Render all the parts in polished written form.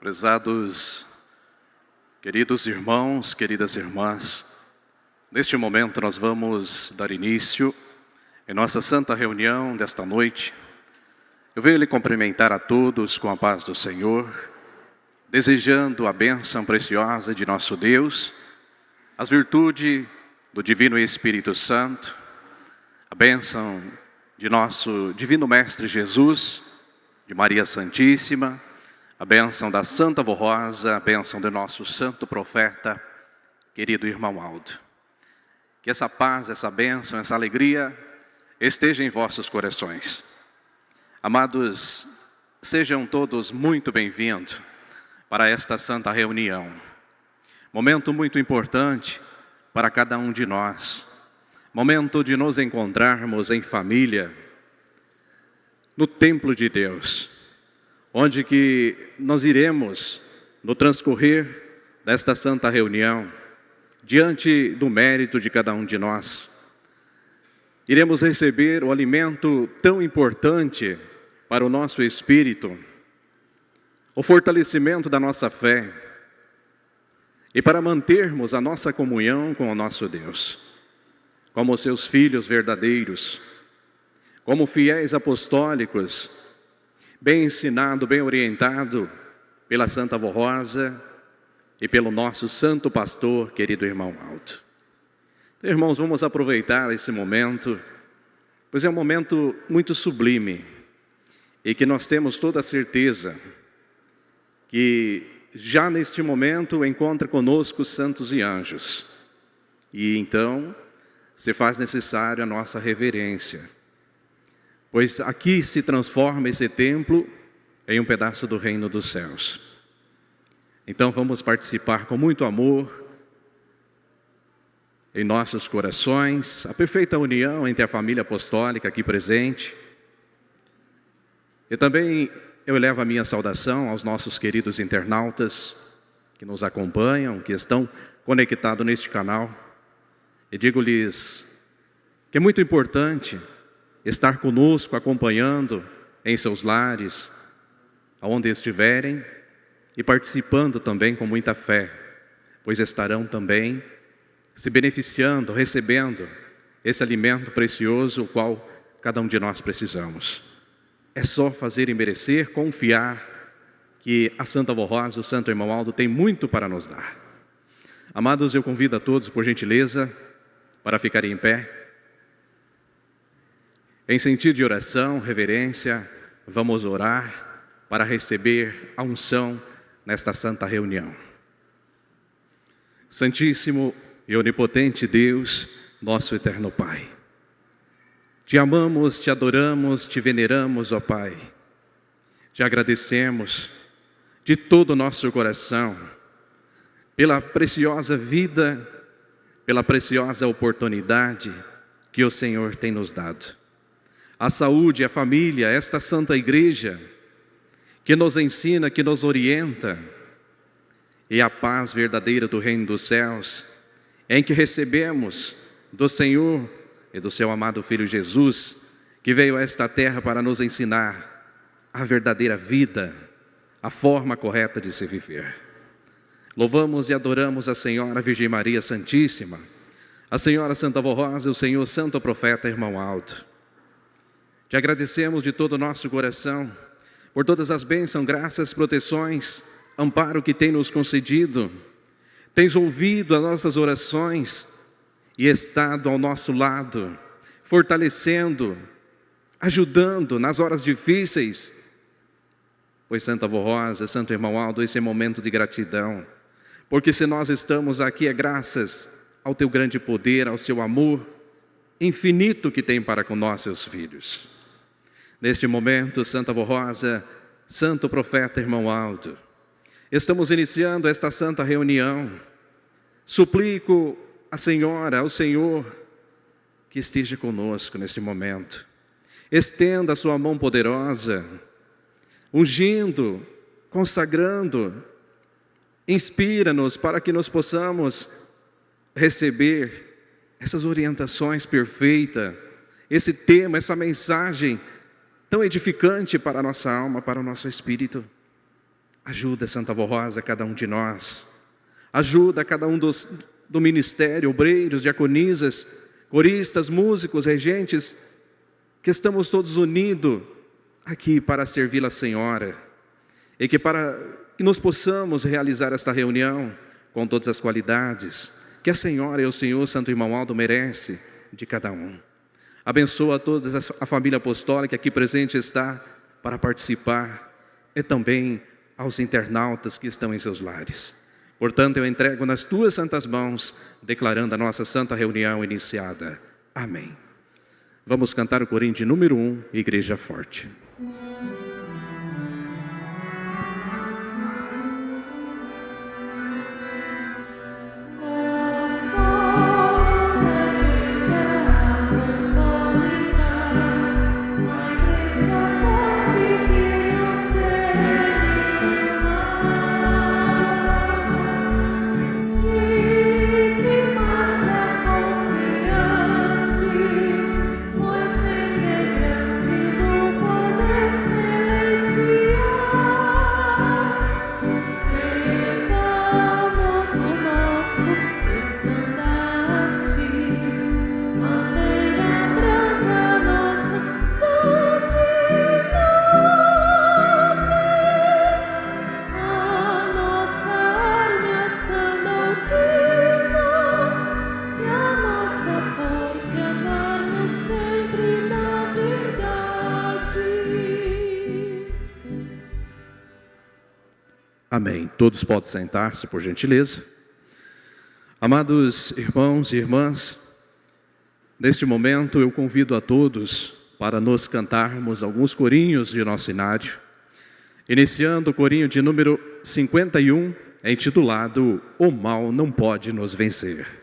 Prezados, queridos irmãos, queridas irmãs, neste momento nós vamos dar início em nossa santa reunião desta noite. Eu venho lhe cumprimentar a todos com a paz do Senhor, desejando a bênção preciosa de nosso Deus, as virtudes do Divino Espírito Santo, a bênção de nosso Divino Mestre Jesus, de Maria Santíssima, a bênção da Santa Vô Rosa, a bênção do nosso santo profeta, querido irmão Aldo. Que essa paz, essa bênção, essa alegria esteja em vossos corações. Amados, sejam todos muito bem-vindos para esta santa reunião. Momento muito importante para cada um de nós. Momento de nos encontrarmos em família, no templo de Deus, onde que nós iremos, no transcorrer desta santa reunião, diante do mérito de cada um de nós, iremos receber o alimento tão importante para o nosso espírito, o fortalecimento da nossa fé, e para mantermos a nossa comunhão com o nosso Deus, como seus filhos verdadeiros, como fiéis apostólicos, bem ensinado, bem orientado pela Santa Vô Rosa e pelo nosso santo pastor, querido irmão Aldo. Então, irmãos, vamos aproveitar esse momento, pois é um momento muito sublime e que nós temos toda a certeza que já neste momento encontra conosco os santos e anjos. E então se faz necessário a nossa reverência, pois aqui se transforma esse templo em um pedaço do reino dos céus. Então vamos participar com muito amor em nossos corações, a perfeita união entre a família apostólica aqui presente. E também eu levo a minha saudação aos nossos queridos internautas que nos acompanham, que estão conectados neste canal. E digo-lhes que é muito importante estar conosco, acompanhando em seus lares, aonde estiverem, e participando também com muita fé, pois estarão também se beneficiando, recebendo esse alimento precioso, o qual cada um de nós precisamos. É só fazer e merecer, confiar que a Santa Vô Rosa, o Santo Irmão Aldo, tem muito para nos dar. Amados, eu convido a todos, por gentileza, para ficarem em pé. Em sentido de oração, reverência, vamos orar para receber a unção nesta santa reunião. Santíssimo e onipotente Deus, nosso eterno Pai, te amamos, te adoramos, te veneramos, ó Pai. Te agradecemos de todo o nosso coração pela preciosa vida, pela preciosa oportunidade que o Senhor tem nos dado. A saúde, a família, esta santa igreja, que nos ensina, que nos orienta, e a paz verdadeira do reino dos céus, em que recebemos do Senhor e do seu amado Filho Jesus, que veio a esta terra para nos ensinar a verdadeira vida, a forma correta de se viver. Louvamos e adoramos a Senhora Virgem Maria Santíssima, a Senhora Santa Vô Rosa e o Senhor Santo Profeta Irmão Aldo. Te agradecemos de todo o nosso coração por todas as bênçãos, graças, proteções, amparo que tem nos concedido. Tens ouvido as nossas orações e estado ao nosso lado, fortalecendo, ajudando nas horas difíceis. Pois Santa Vô Rosa, Santo Irmão Aldo, esse é momento de gratidão, porque se nós estamos aqui é graças ao teu grande poder, ao seu amor infinito que tem para com nós, seus filhos. Neste momento, Santa Vô Rosa, Santo Profeta Irmão Aldo, estamos iniciando esta santa reunião. Suplico a Senhora, ao Senhor, que esteja conosco neste momento. Estenda a sua mão poderosa, ungindo, consagrando, inspira-nos para que nós possamos receber essas orientações perfeitas, esse tema, essa mensagem tão edificante para a nossa alma, para o nosso espírito. Ajuda, Santa Avó Rosa, cada um de nós. Ajuda cada um do ministério, obreiros, diaconisas, coristas, músicos, regentes, que estamos todos unidos aqui para servir a Senhora. E que para que nós possamos realizar esta reunião com todas as qualidades que a Senhora e o Senhor Santo Irmão Aldo merece de cada um. Abençoa a toda a família apostólica que aqui presente está para participar e também aos internautas que estão em seus lares. Portanto, eu entrego nas tuas santas mãos, declarando a nossa santa reunião iniciada. Amém. Vamos cantar o corinho de número 1, Igreja Forte. Amém. Todos podem sentar-se, por gentileza. Amados irmãos e irmãs, neste momento eu convido a todos para nos cantarmos alguns corinhos de nosso inário, iniciando o corinho de número 51, intitulado O Mal Não Pode Nos Vencer.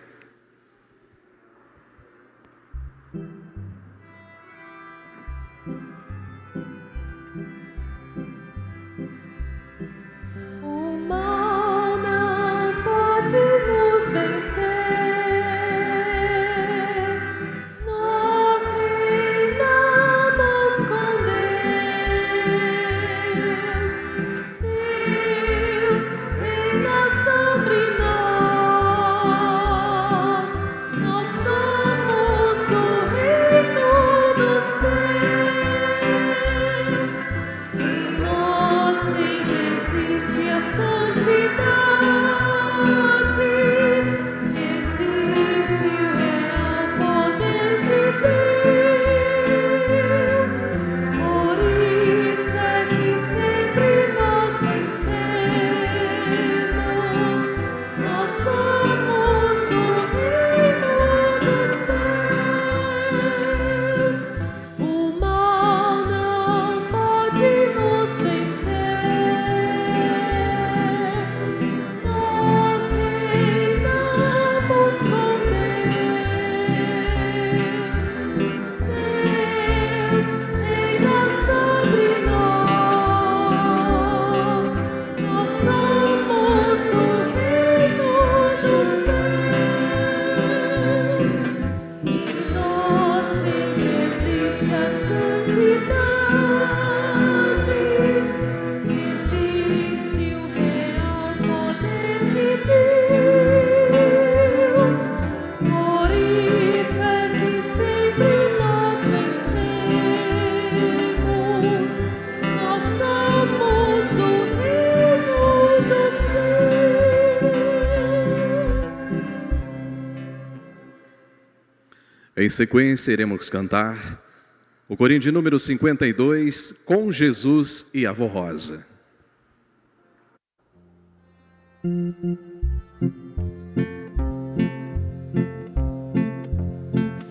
Em sequência, iremos cantar o corinho de número 52, Com Jesus e a Avó Rosa.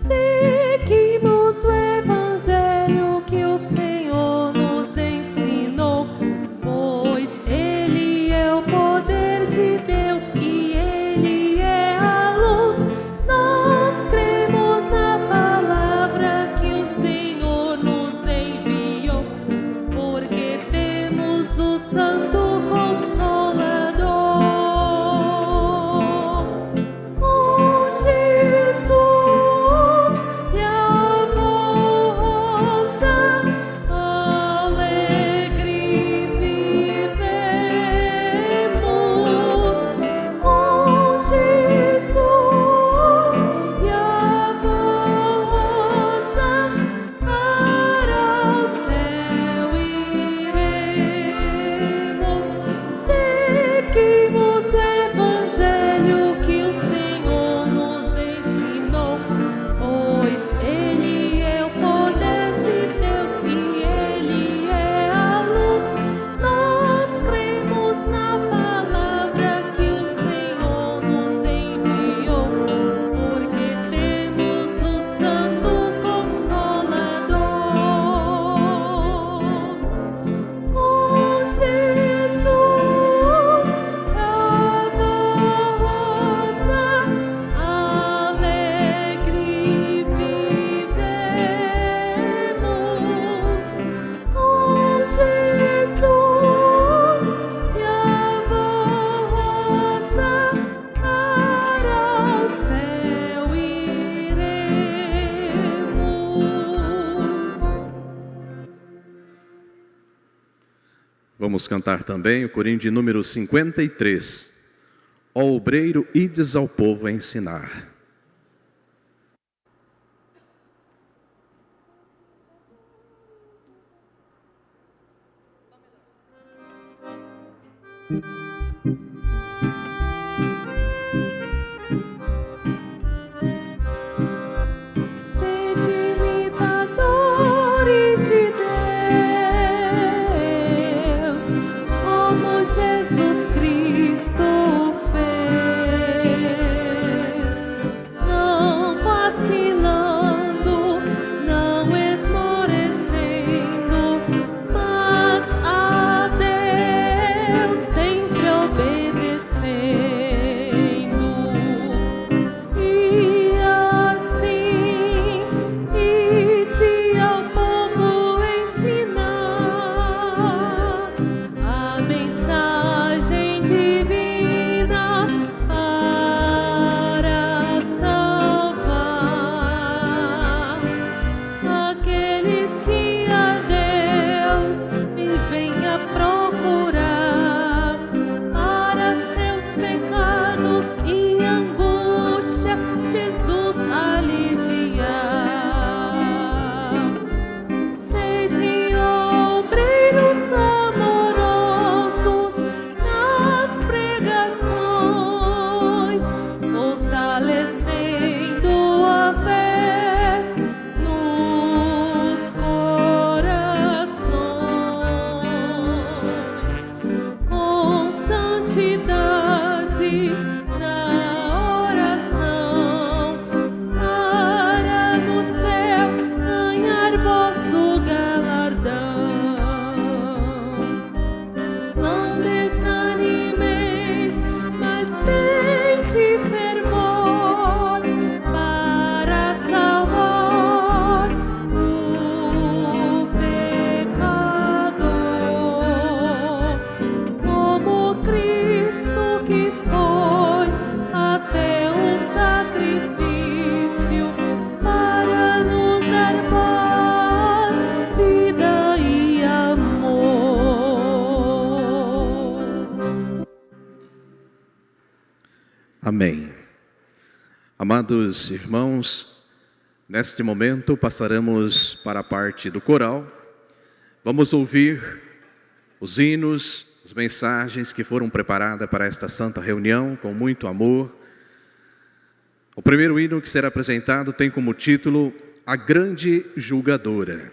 Seguimos o Evangelho que o Senhor nos ensinou, pois Ele é o poder de Deus e Ele é a luz. Nós cremos na palavra que o Senhor nos enviou, porque temos o Santo Consolador. Com Jesus e a vossa alegre viver. Vamos cantar também o corinho de número 53. Ó obreiro, ides ao povo a ensinar. Sede imitadores de Deus, como Jesus Cristo fez, não vacilando, não esmorecendo, mas a Deus sempre obedecendo. E assim, ide ao povo ensinar a mensagem divina para salvar aqueles que a Deus me venha procurar para seus pecados e angústia Jesus aliviar. Sede obreiros amorosos nas pregações, fortalecendo a fé nos corações, com santidade na oração, para no céu ganhar vosso galardão. Não desanimeis, mas tende fervor para salvar o pecador, como Cristo que foi até o sacrifício para nos dar paz, vida e amor. Amém. Amados irmãos, neste momento passaremos para a parte do coral. Vamos ouvir os hinos, as mensagens que foram preparadas para esta santa reunião com muito amor. O primeiro hino que será apresentado tem como título A Grande Julgadora.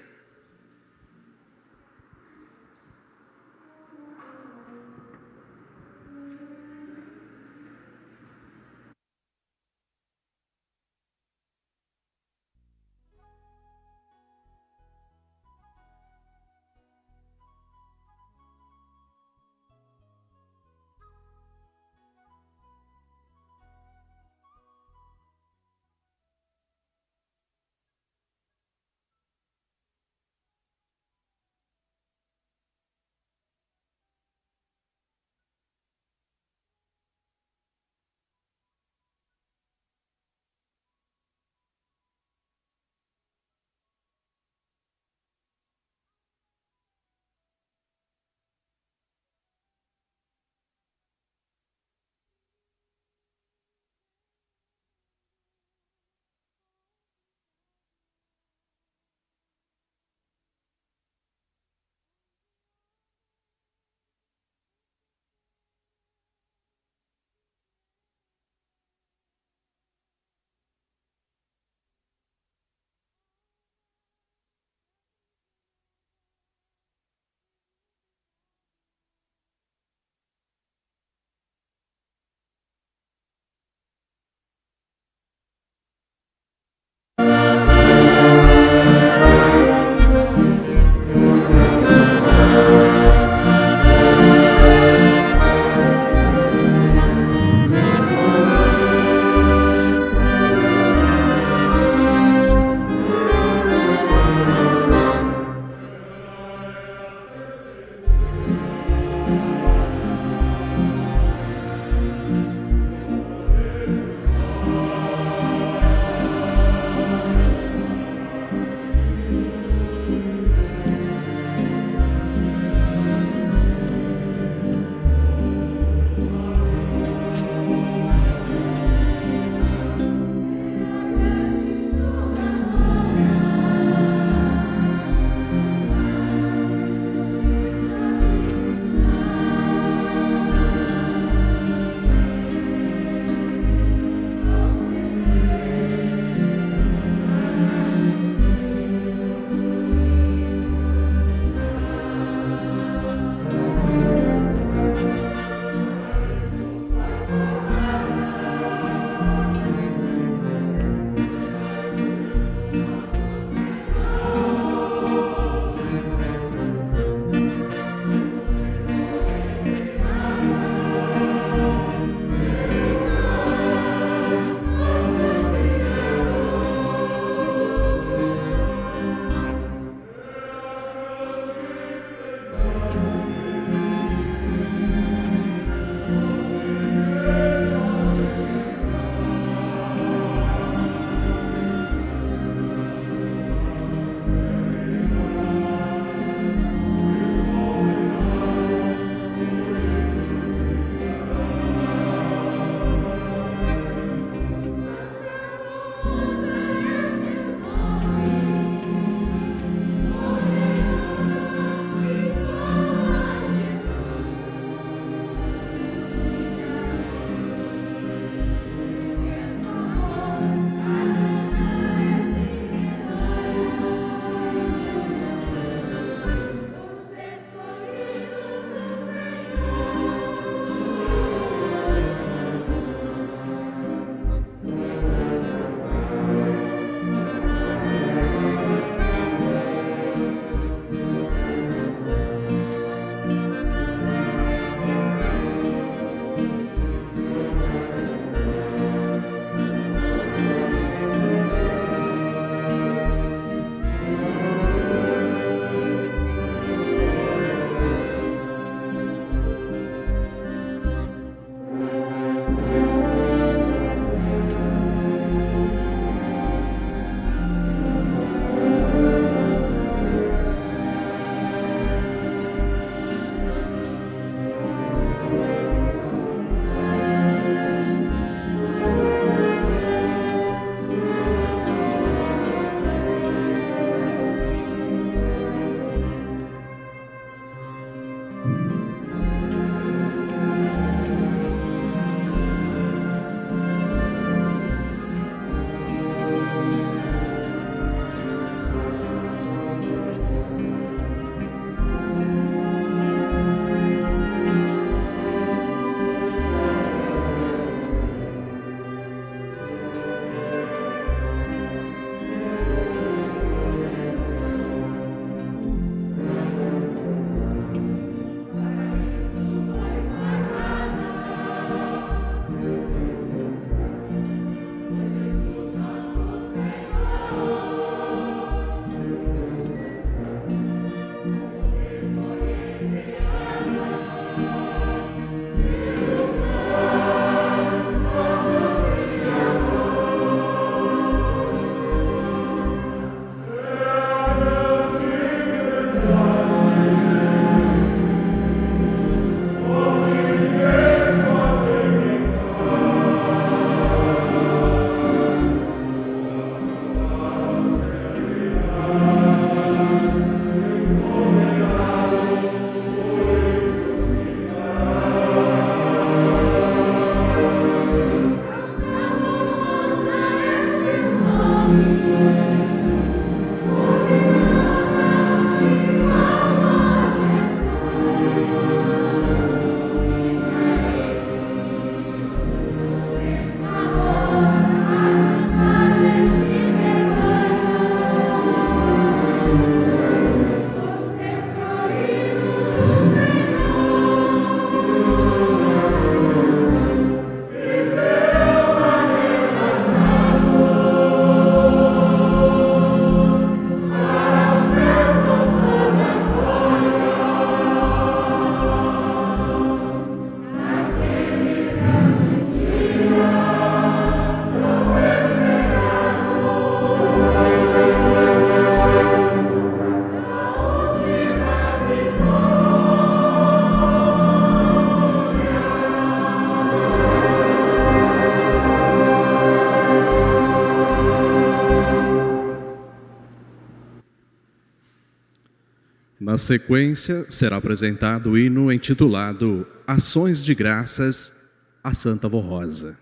Na sequência, será apresentado o hino intitulado Ações de Graças a Santa Vó Rosa.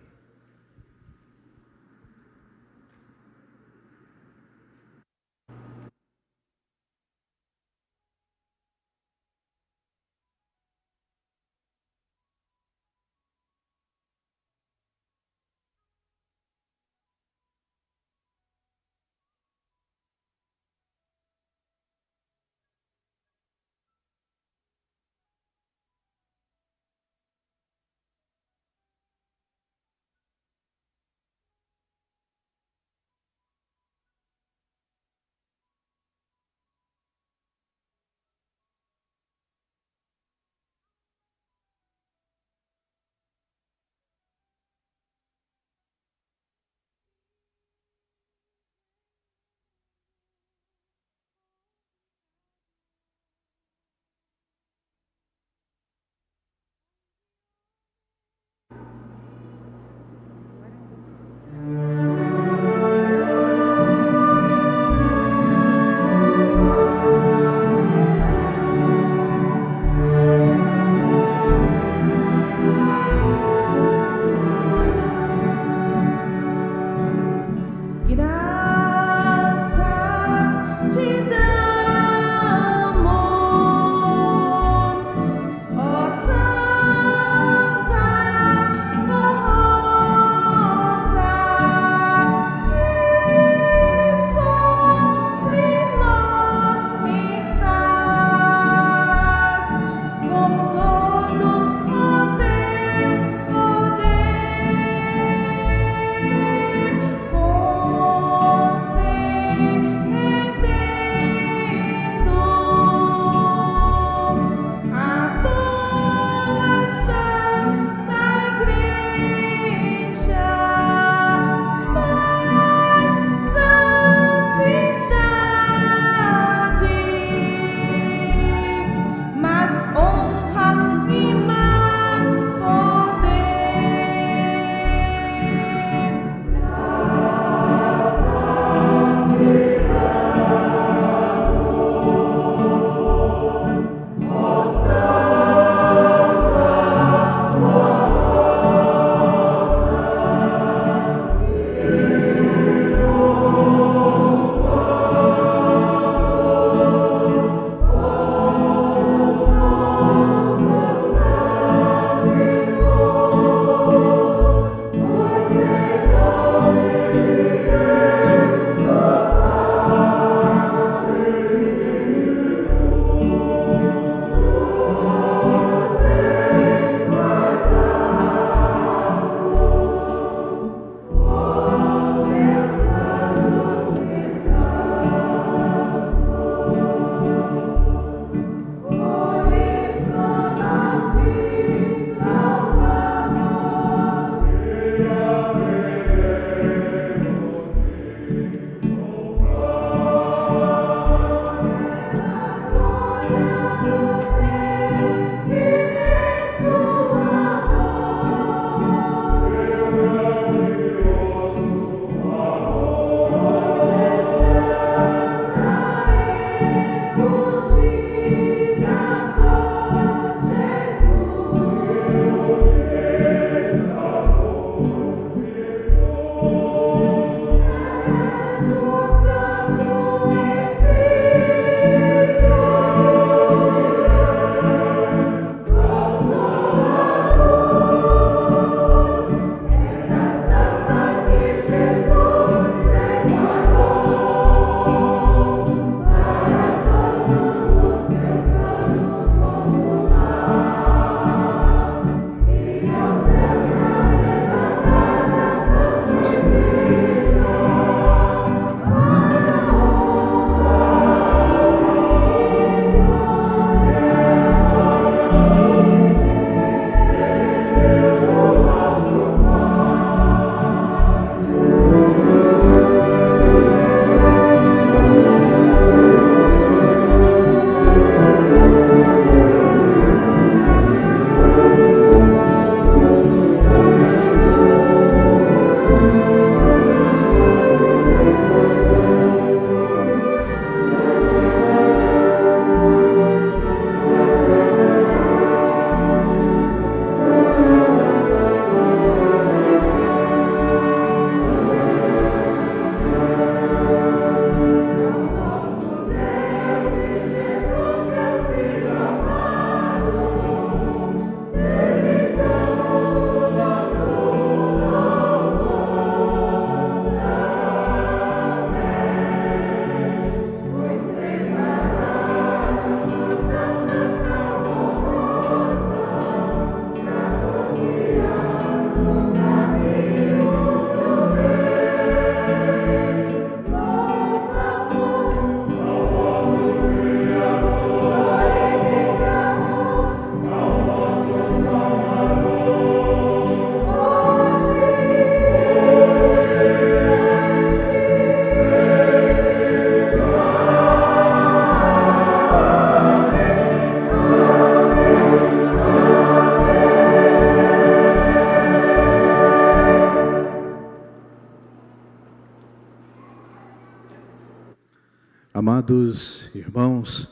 Amados irmãos,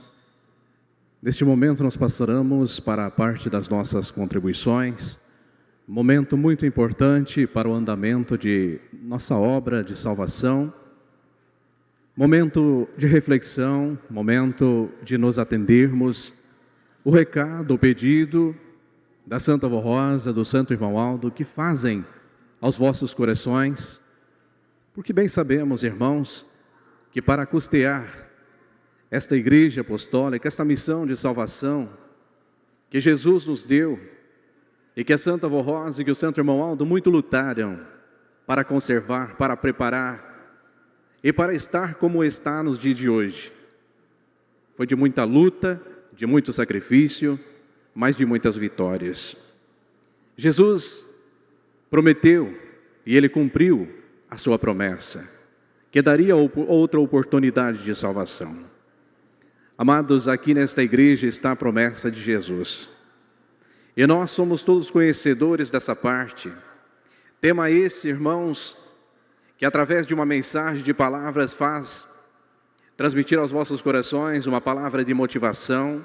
neste momento nós passaremos para a parte das nossas contribuições, momento muito importante para o andamento de nossa obra de salvação, momento de reflexão, momento de nos atendermos o recado, o pedido da Santa Vó Rosa, do Santo Irmão Aldo, que fazem aos vossos corações, porque bem sabemos, irmãos, que para custear esta igreja apostólica, esta missão de salvação que Jesus nos deu e que a Santa Vó Rosa e que o Santo Irmão Aldo muito lutaram para conservar, para preparar e para estar como está nos dias de hoje. Foi de muita luta, de muito sacrifício, mas de muitas vitórias. Jesus prometeu e Ele cumpriu a sua promessa, que daria outra oportunidade de salvação. Amados, aqui nesta igreja está a promessa de Jesus. E nós somos todos conhecedores dessa parte. Tema esse, irmãos, que através de uma mensagem de palavras faz transmitir aos vossos corações uma palavra de motivação,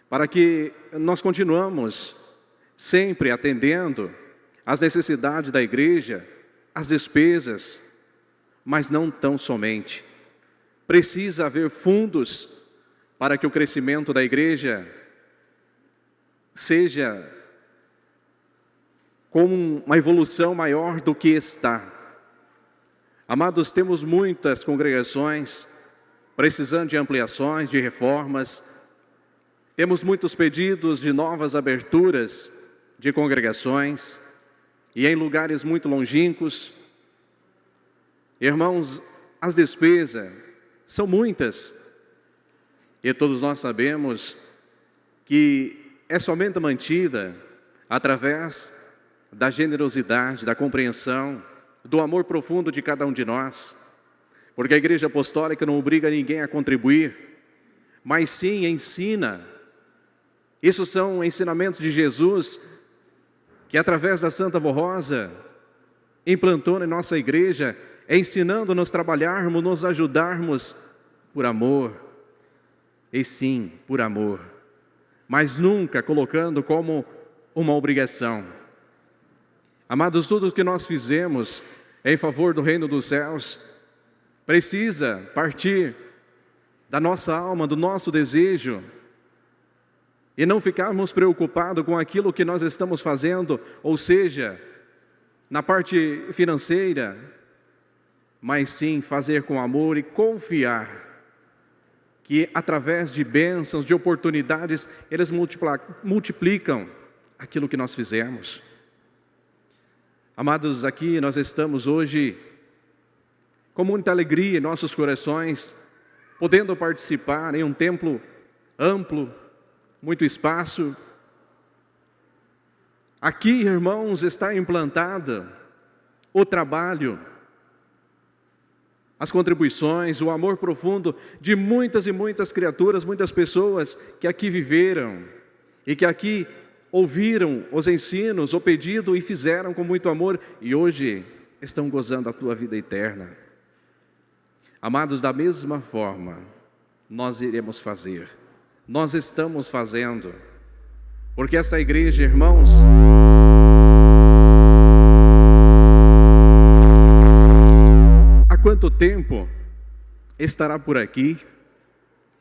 para que nós continuamos sempre atendendo às necessidades da igreja, às despesas, mas não tão somente. Precisa haver fundos para que o crescimento da igreja seja com uma evolução maior do que está. Amados, temos muitas congregações precisando de ampliações, de reformas. Temos muitos pedidos de novas aberturas de congregações e em lugares muito longínquos. Irmãos, as despesas são muitas e todos nós sabemos que é somente mantida através da generosidade, da compreensão, do amor profundo de cada um de nós, porque a Igreja Apostólica não obriga ninguém a contribuir, mas sim ensina. Isso são ensinamentos de Jesus, que através da Santa Vó Rosa implantou na nossa igreja, ensinando-nos a trabalharmos, nos ajudarmos por amor, e sim, por amor, mas nunca colocando como uma obrigação. Amados, tudo o que nós fizemos em favor do reino dos céus precisa partir da nossa alma, do nosso desejo, e não ficarmos preocupados com aquilo que nós estamos fazendo, ou seja, na parte financeira, mas sim fazer com amor e confiar que através de bênçãos, de oportunidades, eles multiplicam aquilo que nós fizemos. Amados, aqui nós estamos hoje com muita alegria em nossos corações, podendo participar em um templo amplo, muito espaço. Aqui, irmãos, está implantada o trabalho, as contribuições, o amor profundo de muitas e muitas criaturas, muitas pessoas que aqui viveram e que aqui ouviram os ensinos, o pedido e fizeram com muito amor e hoje estão gozando a tua vida eterna. Amados, da mesma forma, nós iremos fazer, nós estamos fazendo, porque essa igreja, irmãos, há quanto tempo estará por aqui?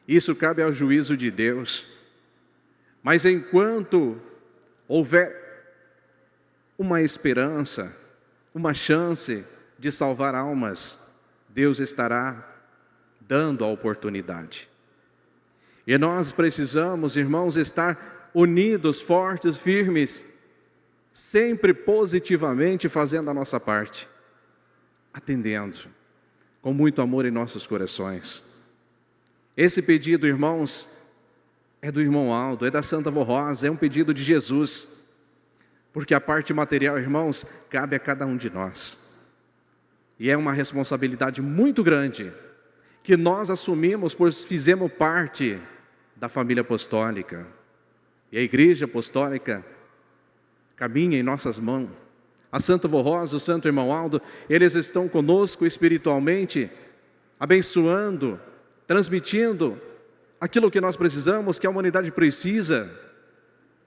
Isso cabe ao juízo de Deus, mas enquanto houver uma esperança, uma chance de salvar almas, Deus estará dando a oportunidade. E nós precisamos, irmãos, estar unidos, fortes, firmes, sempre positivamente fazendo a nossa parte, atendendo, com muito amor em nossos corações. Esse pedido, irmãos, é do irmão Aldo, é da Santa Vó Rosa, é um pedido de Jesus, porque a parte material, irmãos, cabe a cada um de nós. E é uma responsabilidade muito grande que nós assumimos, pois fizemos parte da família apostólica. E a Igreja Apostólica caminha em nossas mãos. A Santa Vó Rosa, o Santo Irmão Aldo, eles estão conosco espiritualmente, abençoando, transmitindo aquilo que nós precisamos, que a humanidade precisa,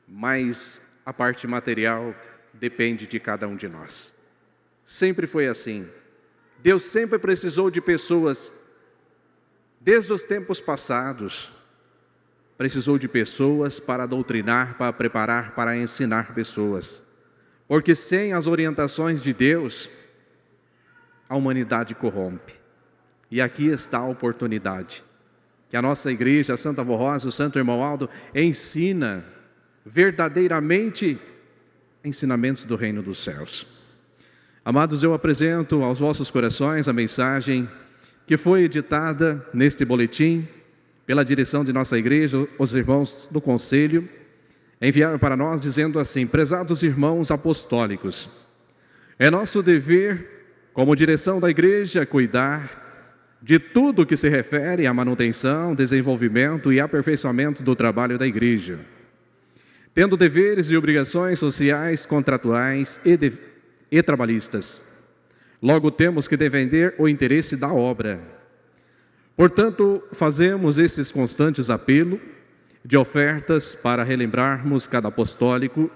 mas a parte material depende de cada um de nós. Sempre foi assim. Deus sempre precisou de pessoas, desde os tempos passados, precisou de pessoas para doutrinar, para preparar, para ensinar pessoas. Porque sem as orientações de Deus, a humanidade corrompe. E aqui está a oportunidade, que a nossa igreja, a Santa Avó Rosa, o Santo Irmão Aldo, ensina verdadeiramente ensinamentos do reino dos céus. Amados, eu apresento aos vossos corações a mensagem que foi editada neste boletim pela direção de nossa igreja. Os irmãos do conselho enviaram para nós dizendo assim: prezados irmãos apostólicos, é nosso dever, como direção da igreja, cuidar de tudo que se refere à manutenção, desenvolvimento e aperfeiçoamento do trabalho da igreja, tendo deveres e obrigações sociais, contratuais e trabalhistas. Logo temos que defender o interesse da obra. Portanto, fazemos esses constantes apelos de ofertas para relembrarmos cada apostólico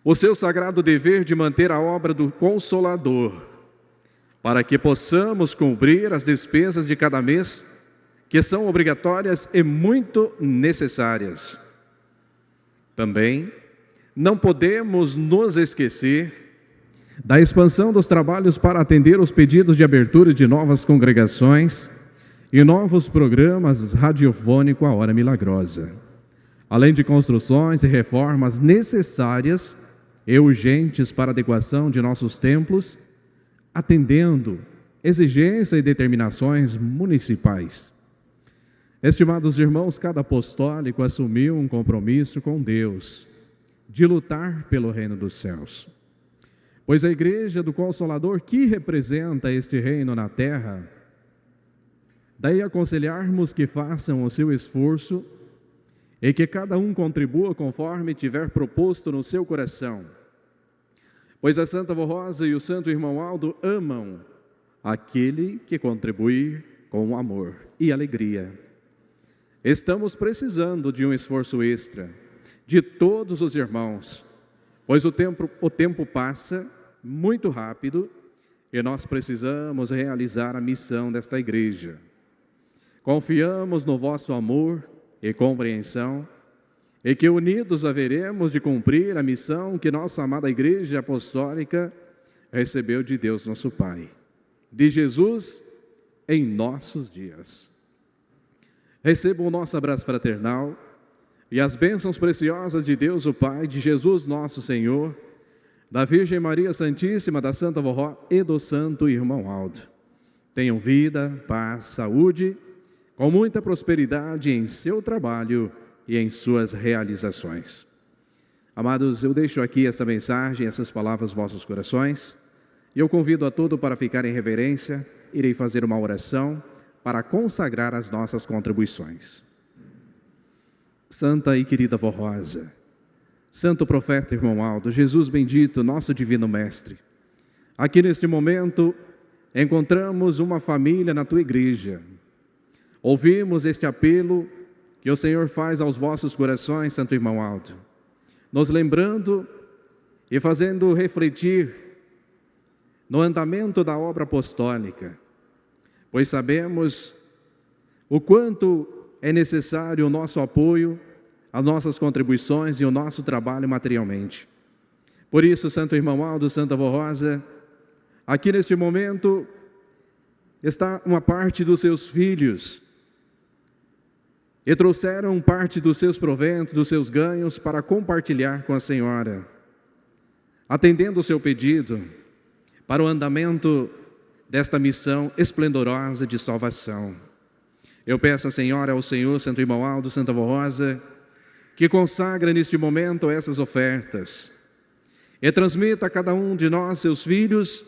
o seu sagrado dever de manter a obra do Consolador, para que possamos cumprir as despesas de cada mês, que são obrigatórias e muito necessárias. Também não podemos nos esquecer da expansão dos trabalhos para atender os pedidos de abertura de novas congregações e novos programas radiofônicos à hora milagrosa, além de construções e reformas necessárias e urgentes para a adequação de nossos templos, atendendo exigências e determinações municipais. Estimados irmãos, cada apostólico assumiu um compromisso com Deus de lutar pelo reino dos céus. Pois a igreja do Consolador, que representa este reino na terra, daí aconselharmos que façam o seu esforço e que cada um contribua conforme tiver proposto no seu coração. Pois a Santa Avó Rosa e o Santo Irmão Aldo amam aquele que contribui com amor e alegria. Estamos precisando de um esforço extra de todos os irmãos, pois o tempo passa muito rápido e nós precisamos realizar a missão desta igreja. Confiamos no vosso amor e compreensão e que unidos haveremos de cumprir a missão que nossa amada Igreja Apostólica recebeu de Deus nosso Pai, de Jesus em nossos dias. Recebam o nosso abraço fraternal e as bênçãos preciosas de Deus o Pai, de Jesus nosso Senhor, da Virgem Maria Santíssima, da Santa Avó Rosa e do Santo Irmão Aldo. Tenham vida, paz, saúde, com muita prosperidade em seu trabalho e em suas realizações. Amados, eu deixo aqui essa mensagem, essas palavras nos vossos corações, e eu convido a todos para ficar em reverência. Irei fazer uma oração para consagrar as nossas contribuições. Santa e querida Avó Rosa, Santo Profeta Irmão Aldo, Jesus bendito, nosso Divino Mestre, aqui neste momento encontramos uma família na tua igreja. Ouvimos este apelo que o Senhor faz aos vossos corações, Santo Irmão Aldo, nos lembrando e fazendo refletir no andamento da obra apostólica, pois sabemos o quanto é necessário o nosso apoio, as nossas contribuições e o nosso trabalho materialmente. Por isso, Santo Irmão Aldo, Santa Avó Rosa, aqui neste momento está uma parte dos seus filhos e trouxeram parte dos seus proventos, dos seus ganhos para compartilhar com a Senhora, atendendo o seu pedido para o andamento desta missão esplendorosa de salvação. Eu peço à Senhora, ao Senhor, Santo Irmão Aldo, Santa Avó Rosa, que consagra neste momento essas ofertas e transmita a cada um de nós, seus filhos,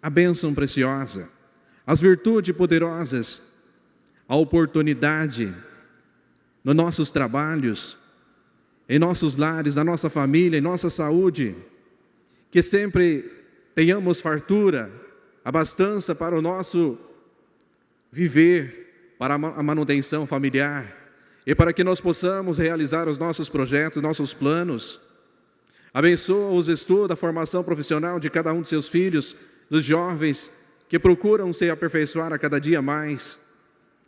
a bênção preciosa, as virtudes poderosas, a oportunidade nos nossos trabalhos, em nossos lares, na nossa família, em nossa saúde, que sempre tenhamos fartura, abastança para o nosso viver, para a manutenção familiar e para que nós possamos realizar os nossos projetos, nossos planos. Abençoa os estudos, a formação profissional de cada um de seus filhos, dos jovens que procuram se aperfeiçoar a cada dia mais.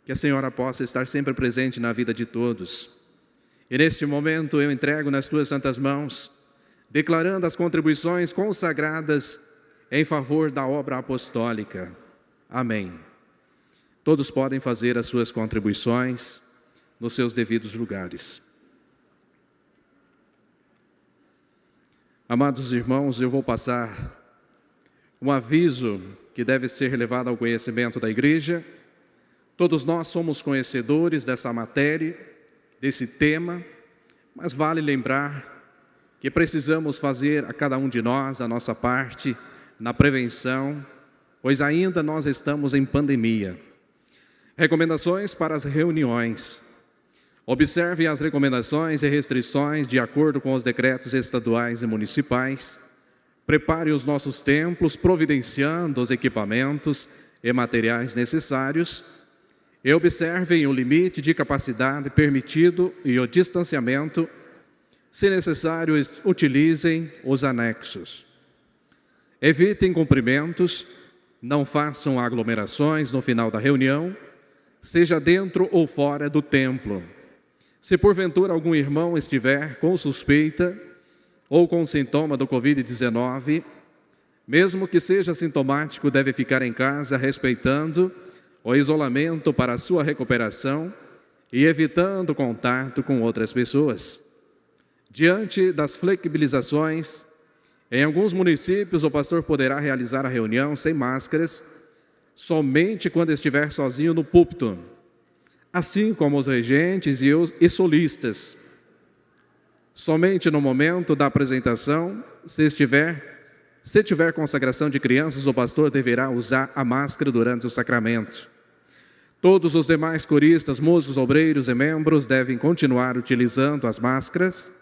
Que a Senhora possa estar sempre presente na vida de todos. E neste momento eu entrego nas tuas santas mãos, declarando as contribuições consagradas em favor da obra apostólica. Amém. Todos podem fazer as suas contribuições nos seus devidos lugares. Amados irmãos, eu vou passar um aviso que deve ser levado ao conhecimento da igreja. Todos nós somos conhecedores dessa matéria, desse tema, mas vale lembrar que precisamos fazer a cada um de nós a nossa parte na prevenção, pois ainda nós estamos em pandemia. Recomendações para as reuniões. Observe as recomendações e restrições de acordo com os decretos estaduais e municipais. Prepare os nossos templos, providenciando os equipamentos e materiais necessários. E observem o limite de capacidade permitido e o distanciamento. Se necessário, utilizem os anexos. Evitem cumprimentos, não façam aglomerações no final da reunião, seja dentro ou fora do templo. Se porventura algum irmão estiver com suspeita ou com sintoma do Covid-19, mesmo que seja sintomático, deve ficar em casa respeitando o isolamento para a sua recuperação e evitando contato com outras pessoas. Diante das flexibilizações, em alguns municípios o pastor poderá realizar a reunião sem máscaras, somente quando estiver sozinho no púlpito, assim como os regentes e solistas. Somente no momento da apresentação, se tiver consagração de crianças, o pastor deverá usar a máscara durante o sacramento. Todos os demais coristas, músicos, obreiros e membros devem continuar utilizando as máscaras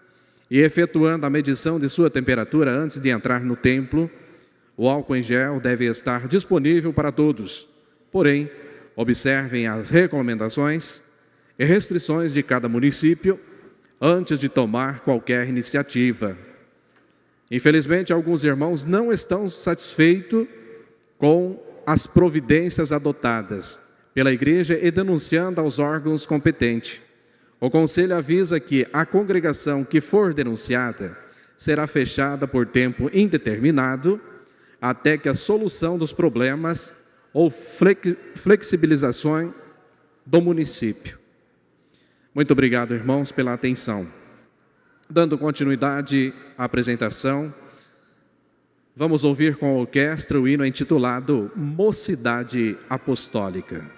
e efetuando a medição de sua temperatura antes de entrar no templo. O álcool em gel deve estar disponível para todos. Porém, observem as recomendações e restrições de cada município antes de tomar qualquer iniciativa. Infelizmente, alguns irmãos não estão satisfeitos com as providências adotadas pela igreja e denunciando aos órgãos competentes. O conselho avisa que a congregação que for denunciada será fechada por tempo indeterminado até que a solução dos problemas ou flexibilizações do município. Muito obrigado, irmãos, pela atenção. Dando continuidade à apresentação, vamos ouvir com a orquestra o hino intitulado Mocidade Apostólica.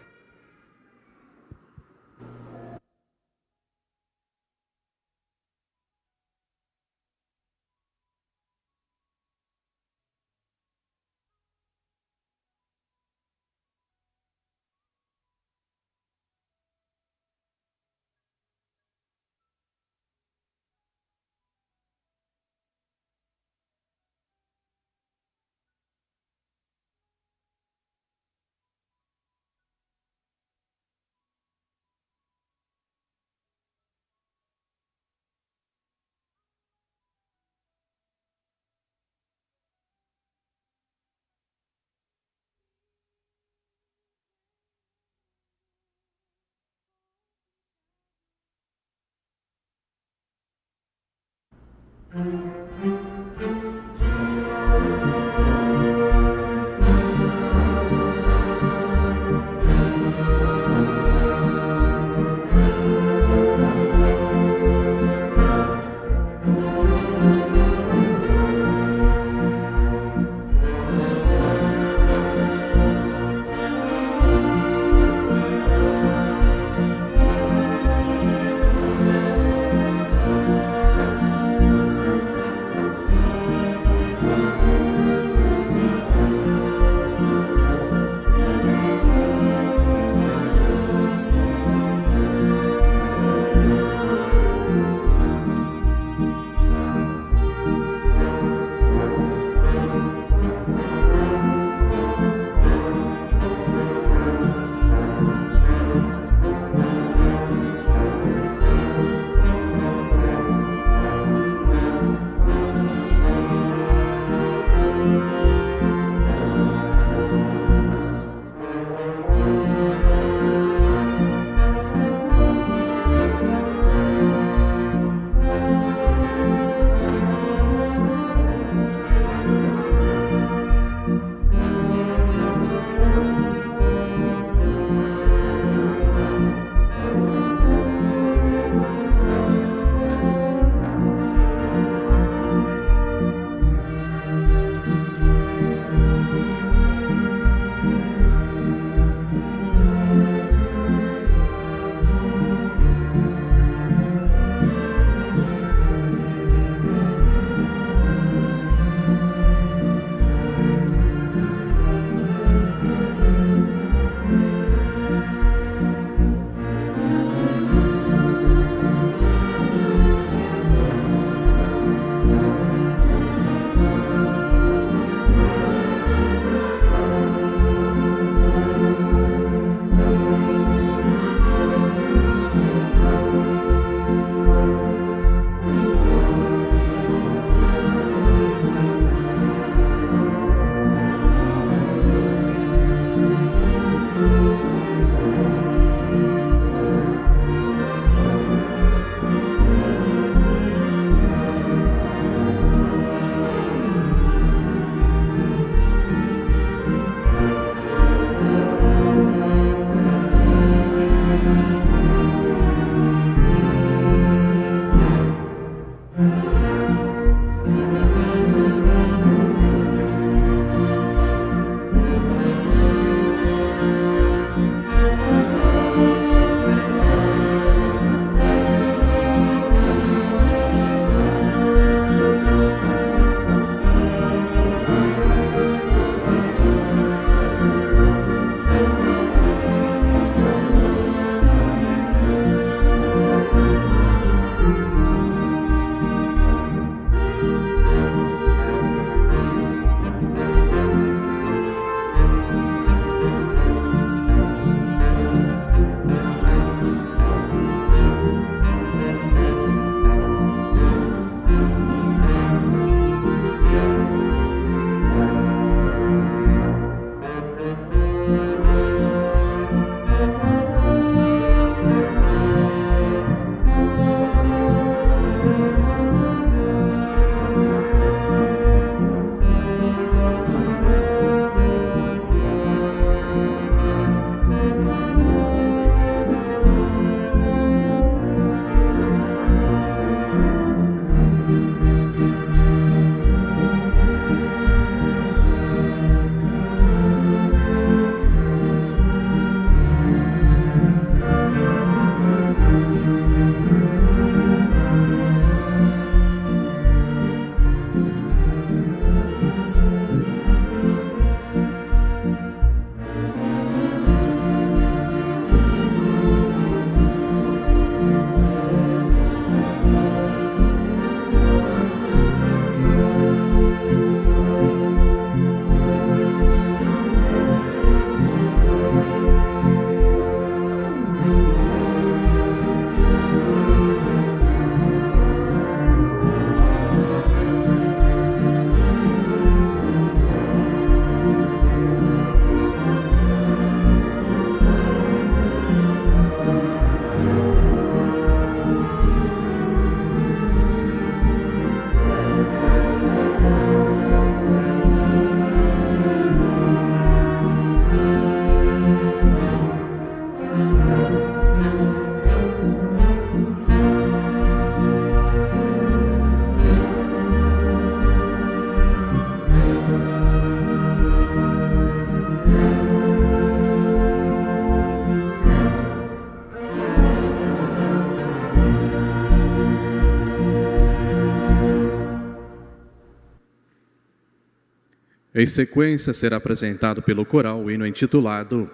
Em sequência, será apresentado pelo coral o hino intitulado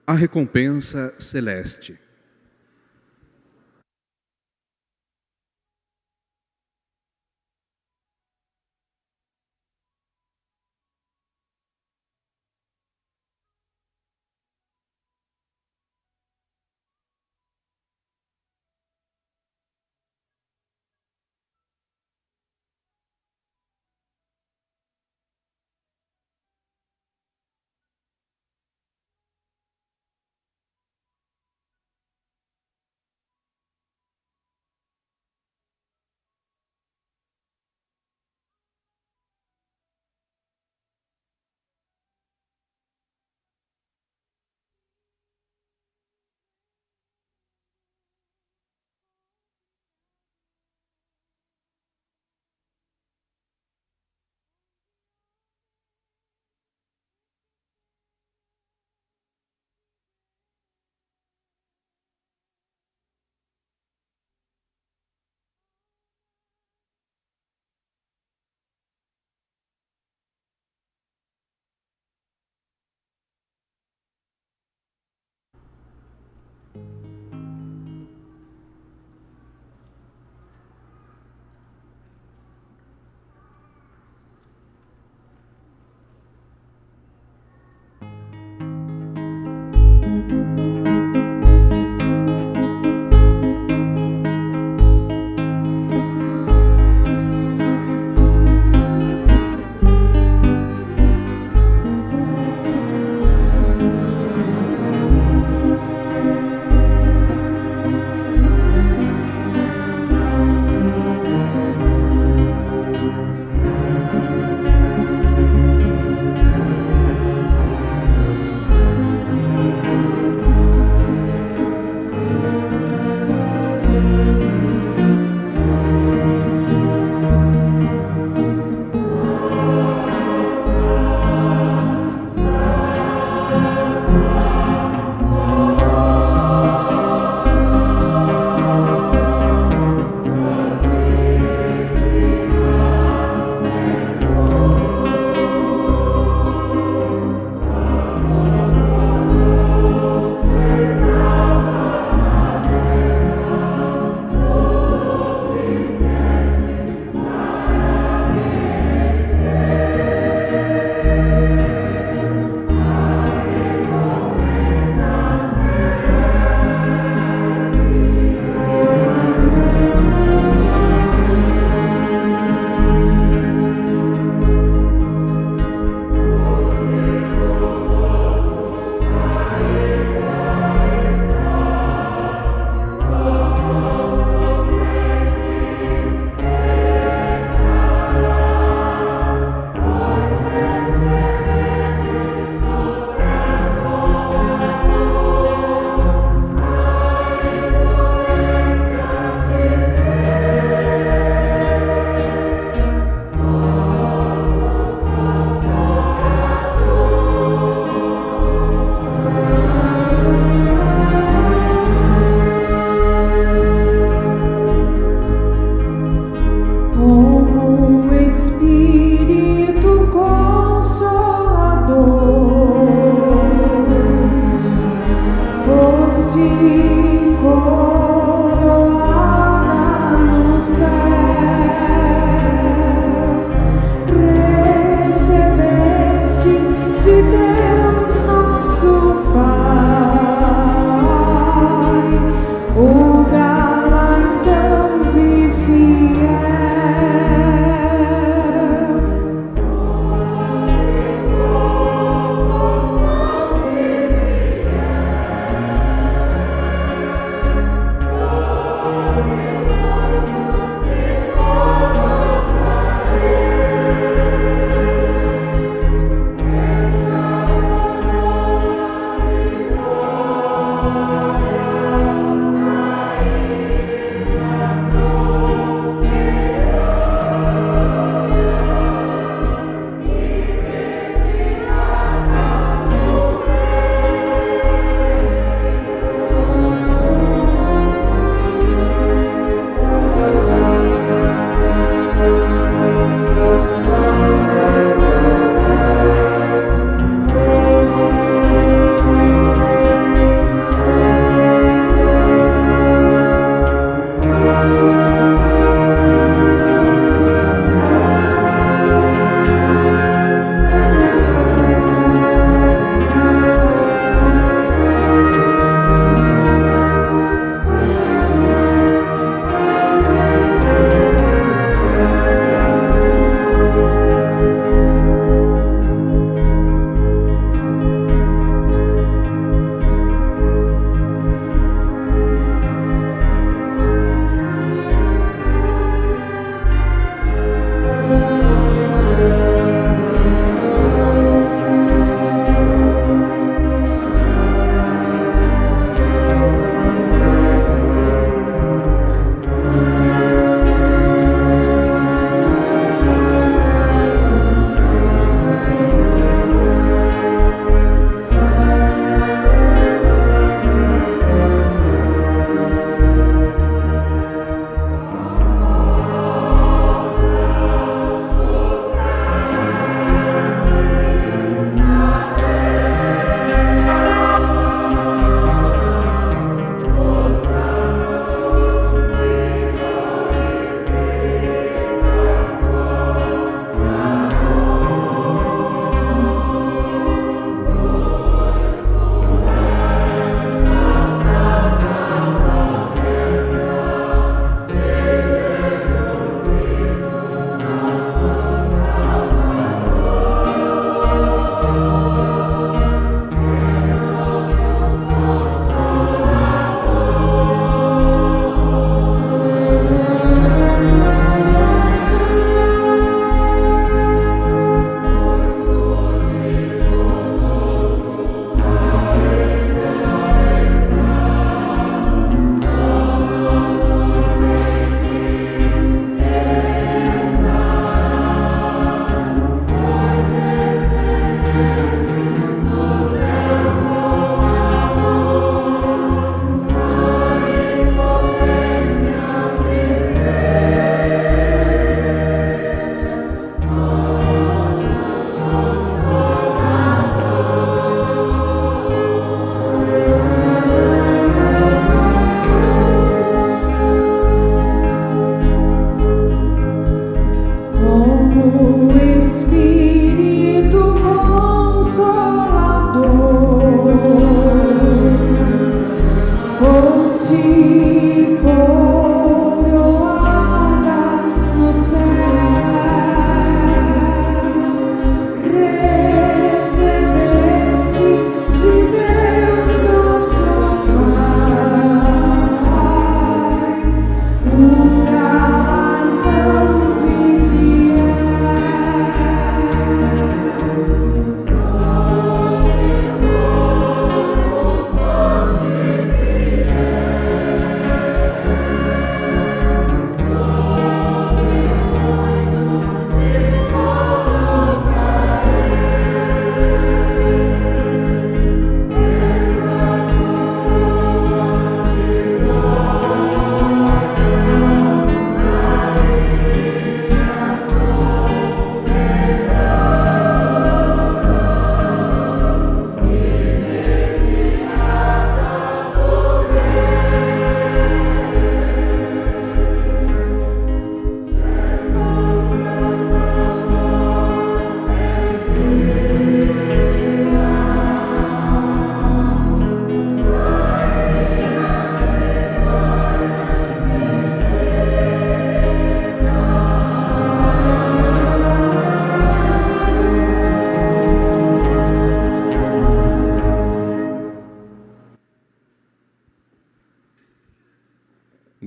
A Recompensa Celeste.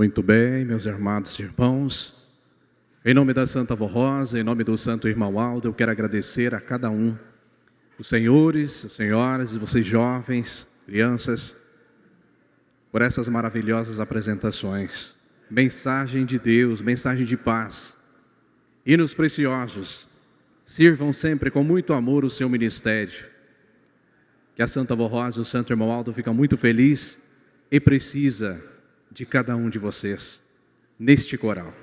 Muito bem, meus amados irmãos, em nome da Santa Avó Rosa, em nome do Santo Irmão Aldo, eu quero agradecer a cada um, os senhores, as senhoras, vocês jovens, crianças, por essas maravilhosas apresentações. Mensagem de Deus, mensagem de paz, hinos preciosos, sirvam sempre com muito amor o seu ministério. Que a Santa Avó Rosa e o Santo Irmão Aldo ficam muito felizes e precisa de cada um de vocês neste coral.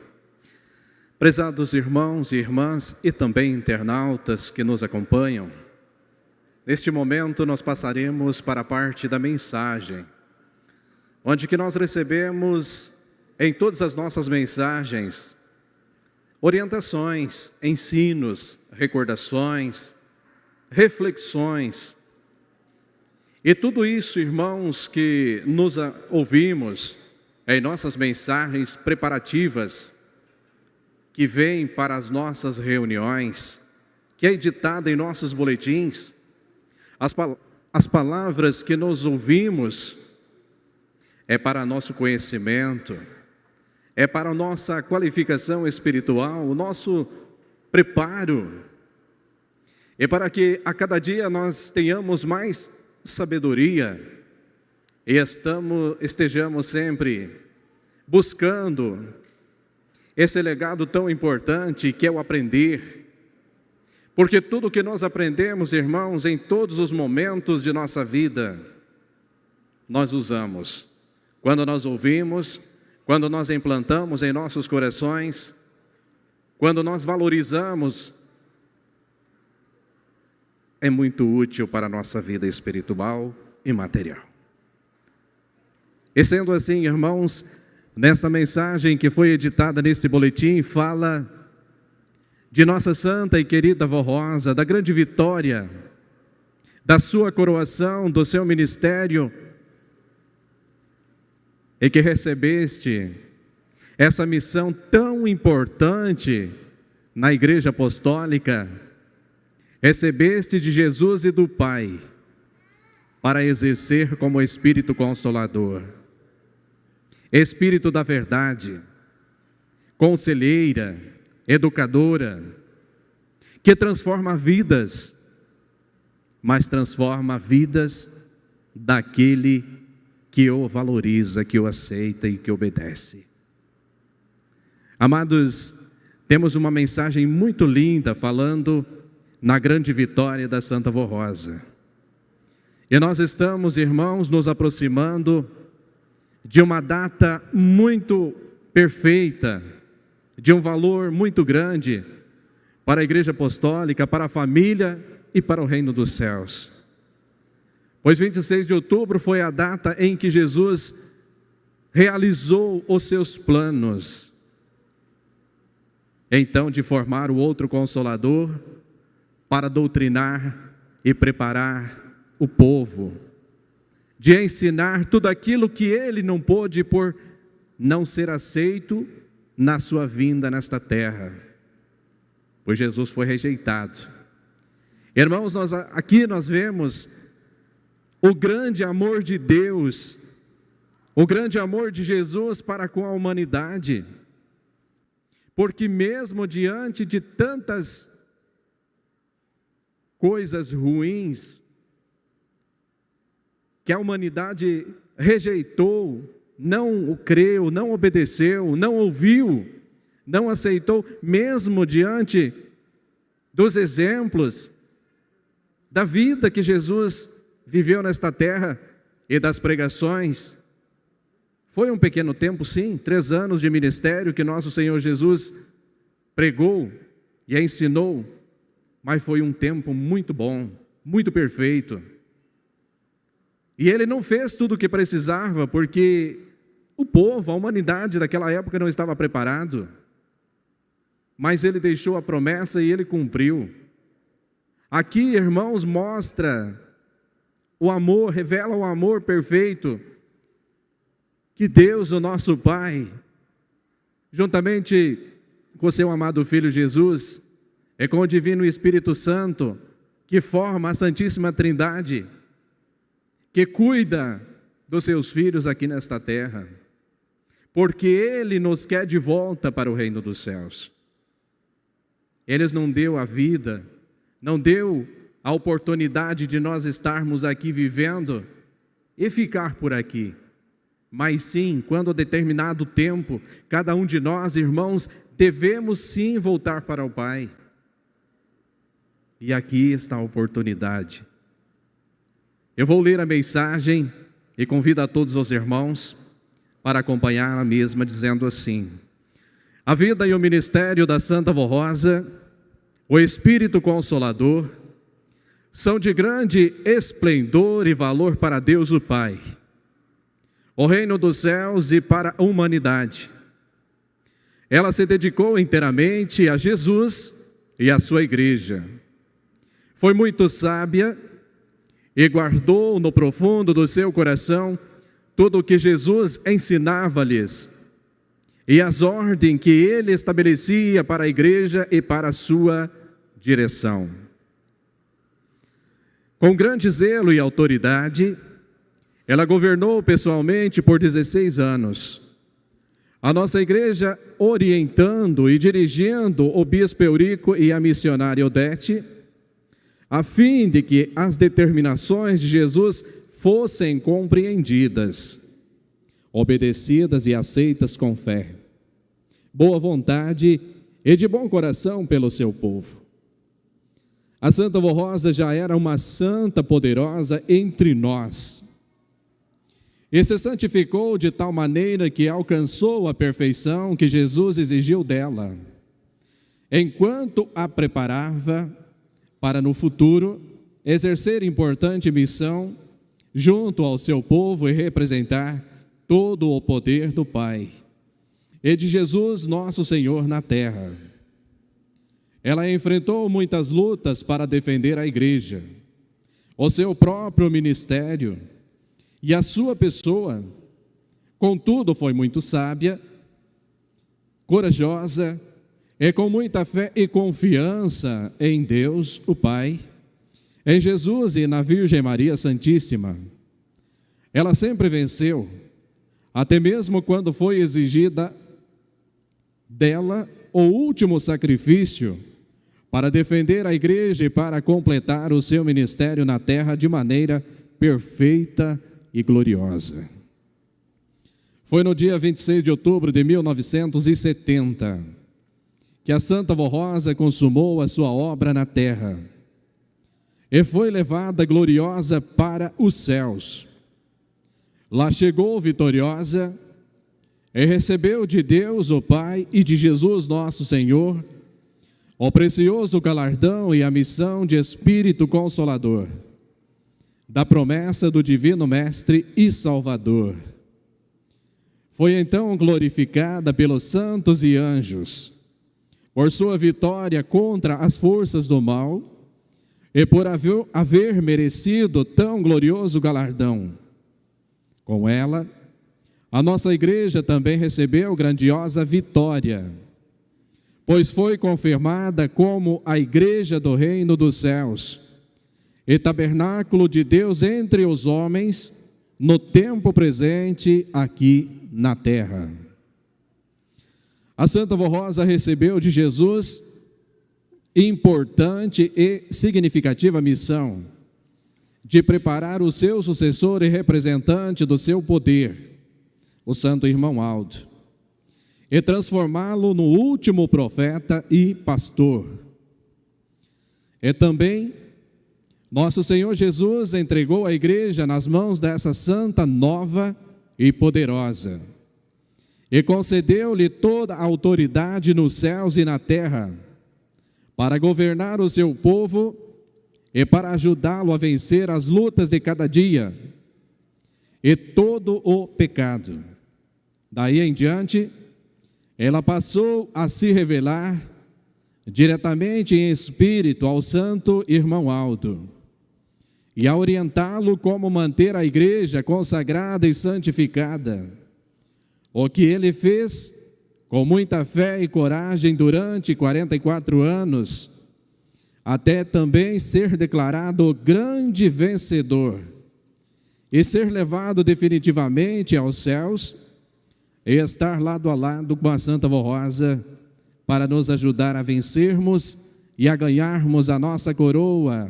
Prezados irmãos e irmãs e também internautas que nos acompanham, neste momento nós passaremos para a parte da mensagem, onde que nós recebemos em todas as nossas mensagens orientações, ensinos, recordações, reflexões. E tudo isso, irmãos, que nos ouvimos em nossas mensagens preparativas, que vêm para as nossas reuniões, que é editada em nossos boletins, as palavras que nós ouvimos é para nosso conhecimento, é para a nossa qualificação espiritual, o nosso preparo, é para que a cada dia nós tenhamos mais sabedoria e estejamos sempre buscando esse legado tão importante que é o aprender. Porque tudo que nós aprendemos, irmãos, em todos os momentos de nossa vida, nós usamos. Quando nós ouvimos, quando nós implantamos em nossos corações, quando nós valorizamos, é muito útil para a nossa vida espiritual e material. E sendo assim, irmãos, nessa mensagem que foi editada neste boletim, fala de nossa santa e querida Avó Rosa, da grande vitória, da sua coroação, do seu ministério, e que recebeste essa missão tão importante na Igreja Apostólica, recebeste de Jesus e do Pai, para exercer como Espírito Consolador, Espírito da verdade, conselheira, educadora, que transforma vidas, mas transforma vidas daquele que o valoriza, que o aceita e que obedece. Amados, temos uma mensagem muito linda falando na grande vitória da Santa Avó Rosa. E nós estamos, irmãos, nos aproximando de uma data muito perfeita, de um valor muito grande para a Igreja Apostólica, para a família e para o reino dos céus. Pois 26 de outubro foi a data em que Jesus realizou os seus planos, então de formar o outro Consolador para doutrinar e preparar o povo, de ensinar tudo aquilo que ele não pôde por não ser aceito na sua vinda nesta terra, pois Jesus foi rejeitado. Irmãos, aqui nós vemos o grande amor de Deus, o grande amor de Jesus para com a humanidade, porque mesmo diante de tantas coisas ruins que a humanidade rejeitou, não o creu, não obedeceu, não ouviu, não aceitou, mesmo diante dos exemplos da vida que Jesus viveu nesta terra e das pregações. Foi um pequeno tempo, sim, 3 anos de ministério que nosso Senhor Jesus pregou e ensinou, mas foi um tempo muito bom, muito perfeito. E ele não fez tudo o que precisava, porque o povo, a humanidade daquela época não estava preparado. Mas ele deixou a promessa e ele cumpriu. Aqui, irmãos, mostra o amor, revela o amor perfeito que Deus, o nosso Pai, juntamente com seu amado Filho Jesus, e com o Divino Espírito Santo, que forma a Santíssima Trindade, que cuida dos seus filhos aqui nesta terra. porque Ele nos quer de volta para o reino dos céus. Ele não deu a vida, não deu a oportunidade de nós estarmos aqui vivendo e ficar por aqui. Mas sim, quando a determinado tempo, cada um de nós, irmãos, devemos sim voltar para o Pai. E aqui está a oportunidade. Eu vou ler a mensagem e convido a todos os irmãos para acompanhar a mesma, dizendo assim: a vida e o ministério da Santa Vó Rosa, o Espírito Consolador, são de grande esplendor e valor para Deus o Pai, o reino dos céus e para a humanidade. Ela se dedicou inteiramente a Jesus e à sua igreja. Foi muito sábia e guardou no profundo do seu coração tudo o que Jesus ensinava-lhes e as ordens que ele estabelecia para a igreja e para a sua direção. Com grande zelo e autoridade, ela governou pessoalmente por 16 anos. A nossa igreja, orientando e dirigindo o bispo Eurico e a missionária Odete, a fim de que as determinações de Jesus fossem compreendidas, obedecidas e aceitas com fé, boa vontade e de bom coração pelo seu povo. A Santa Vó Rosa já era uma santa poderosa entre nós, e se santificou de tal maneira que alcançou a perfeição que Jesus exigiu dela, enquanto a preparava para no futuro exercer importante missão junto ao seu povo e representar todo o poder do Pai e de Jesus nosso Senhor na terra. Ela enfrentou muitas lutas para defender a igreja, o seu próprio ministério e a sua pessoa. Contudo, foi muito sábia, corajosa e com muita fé e confiança em Deus, o Pai, em Jesus e na Virgem Maria Santíssima. Ela sempre venceu, até mesmo quando foi exigida dela o último sacrifício para defender a igreja e para completar o seu ministério na terra de maneira perfeita e gloriosa. Foi no dia 26 de outubro de 1970 que a Santa Vó Rosa consumou a sua obra na terra e foi levada gloriosa para os céus. Lá chegou vitoriosa e recebeu de Deus o Pai e de Jesus nosso Senhor o precioso galardão e a missão de Espírito Consolador, da promessa do Divino Mestre e Salvador. Foi então glorificada pelos santos e anjos, por sua vitória contra as forças do mal e por haver merecido tão glorioso galardão. Com ela, a nossa igreja também recebeu grandiosa vitória, pois foi confirmada como a igreja do reino dos céus e tabernáculo de Deus entre os homens no tempo presente aqui na terra. A Santa Vó Rosa recebeu de Jesus importante e significativa missão de preparar o seu sucessor e representante do seu poder, o Santo Irmão Aldo, e transformá-lo no último profeta e pastor. E também nosso Senhor Jesus entregou a igreja nas mãos dessa santa nova e poderosa, e concedeu-lhe toda a autoridade nos céus e na terra, para governar o seu povo e para ajudá-lo a vencer as lutas de cada dia e todo o pecado. Daí em diante, ela passou a se revelar diretamente em espírito ao santo irmão Aldo e a orientá-lo como manter a igreja consagrada e santificada, o que ele fez com muita fé e coragem durante 44 anos, até também ser declarado grande vencedor e ser levado definitivamente aos céus e estar lado a lado com a Santa Vó Rosa para nos ajudar a vencermos e a ganharmos a nossa coroa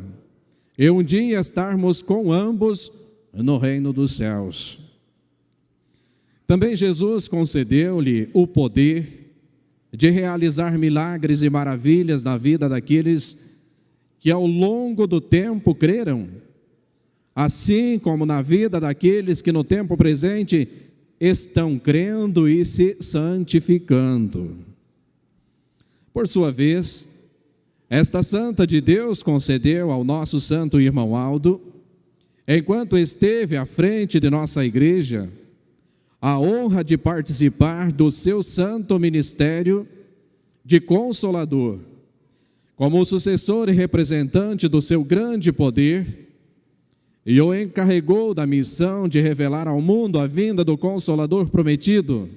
e um dia estarmos com ambos no reino dos céus. Também Jesus concedeu-lhe o poder de realizar milagres e maravilhas na vida daqueles que ao longo do tempo creram, assim como na vida daqueles que no tempo presente estão crendo e se santificando. Por sua vez, esta Santa de Deus concedeu ao nosso santo irmão Aldo, enquanto esteve à frente de nossa igreja, a honra de participar do seu santo ministério de Consolador, como sucessor e representante do seu grande poder, e o encarregou da missão de revelar ao mundo a vinda do Consolador prometido,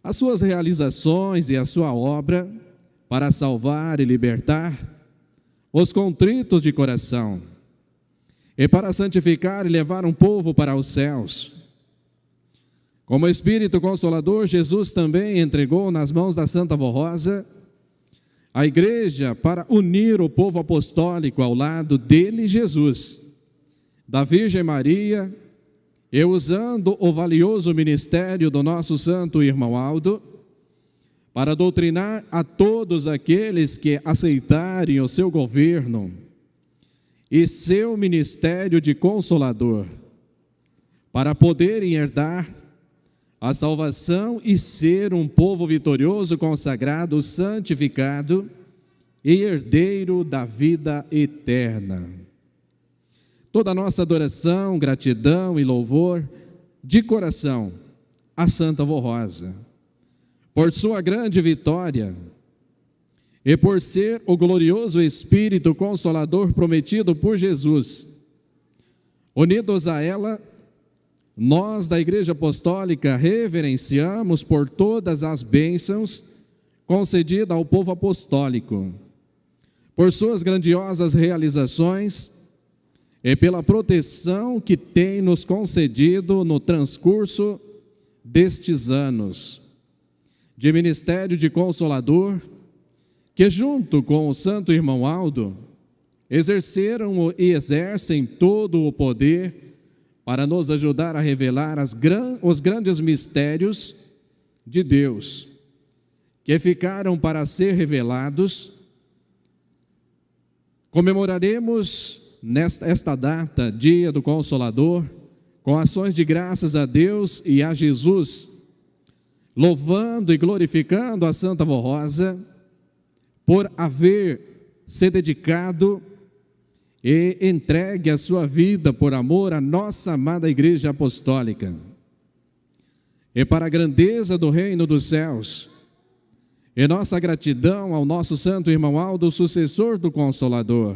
as suas realizações e a sua obra para salvar e libertar os contritos de coração, e para santificar e levar um povo para os céus. Como Espírito Consolador, Jesus também entregou nas mãos da Santa Vó Rosa a igreja para unir o povo apostólico ao lado dele, Jesus, da Virgem Maria, e usando o valioso ministério do nosso santo irmão Aldo, para doutrinar a todos aqueles que aceitarem o seu governo e seu ministério de Consolador, para poderem herdar a salvação e ser um povo vitorioso, consagrado, santificado e herdeiro da vida eterna. Toda a nossa adoração, gratidão e louvor de coração à Santa Vó Rosa, por sua grande vitória e por ser o glorioso Espírito Consolador prometido por Jesus. Unidos a ela, nós da Igreja Apostólica reverenciamos por todas as bênçãos concedidas ao povo apostólico, por suas grandiosas realizações e pela proteção que tem nos concedido no transcurso destes anos de ministério de Consolador, que junto com o santo irmão Aldo, exerceram e exercem todo o poder para nos ajudar a revelar os grandes mistérios de Deus, que ficaram para ser revelados. Comemoraremos esta data, Dia do Consolador, com ações de graças a Deus e a Jesus, louvando e glorificando a Santa Vó Rosa por haver se dedicado e entregue a sua vida por amor à nossa amada Igreja Apostólica, e para a grandeza do reino dos céus, e nossa gratidão ao nosso santo irmão Aldo, sucessor do Consolador,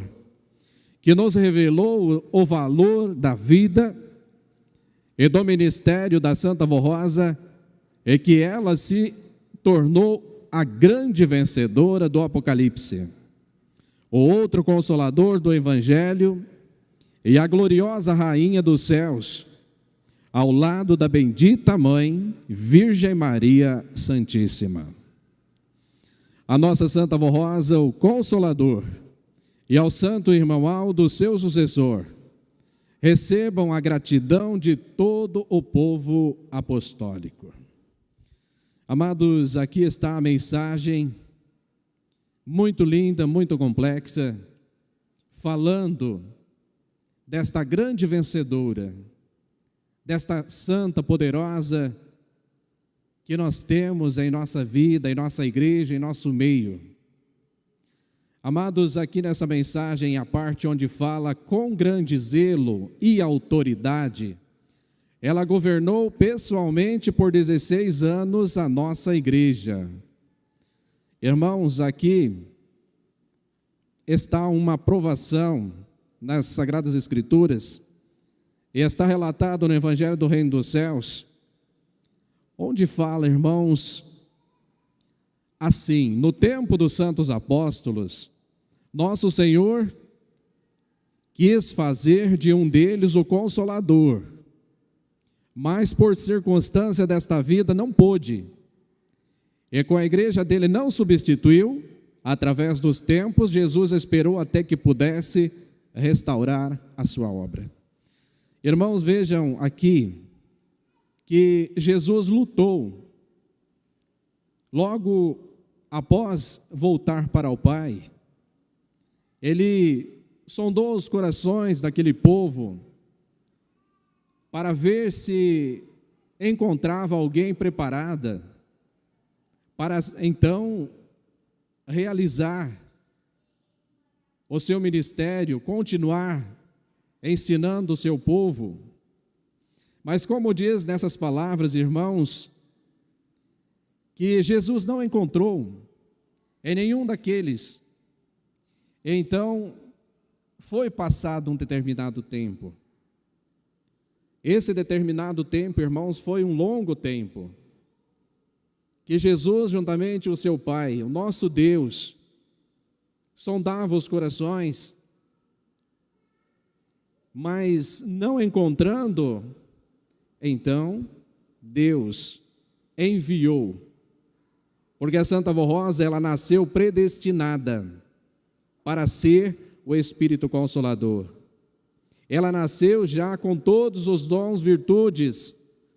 que nos revelou o valor da vida e do ministério da Santa Vó Rosa, e que ela se tornou a grande vencedora do Apocalipse, o outro Consolador do Evangelho e a gloriosa Rainha dos céus, ao lado da bendita Mãe, Virgem Maria Santíssima. A nossa Santa Vó Rosa, o Consolador, e ao santo irmão Aldo, seu sucessor, recebam a gratidão de todo o povo apostólico. Amados, aqui está a mensagem muito linda, muito complexa, falando desta grande vencedora, desta santa poderosa que nós temos em nossa vida, em nossa igreja, em nosso meio. Amados, aqui nessa mensagem, a parte onde fala com grande zelo e autoridade, ela governou pessoalmente por 16 anos a nossa igreja. Irmãos, aqui está uma provação nas Sagradas Escrituras, e está relatado no Evangelho do Reino dos Céus, onde fala, irmãos, assim: no tempo dos santos apóstolos, nosso Senhor quis fazer de um deles o Consolador, mas por circunstância desta vida não pôde. E com a igreja dele não substituiu, através dos tempos, Jesus esperou até que pudesse restaurar a sua obra. Irmãos, vejam aqui que Jesus lutou. Logo após voltar para o Pai, ele sondou os corações daquele povo para ver se encontrava alguém preparada para então realizar o seu ministério, continuar ensinando o seu povo. Mas como diz nessas palavras, irmãos, que Jesus não encontrou em nenhum daqueles. Então, foi passado um determinado tempo. Esse determinado tempo, irmãos, foi um longo tempo, que Jesus, juntamente com o seu Pai, o nosso Deus, sondava os corações, mas não encontrando, então, Deus enviou, porque a Santa Avó Rosa, ela nasceu predestinada para ser o Espírito Consolador. Ela nasceu já com todos os dons, virtudes,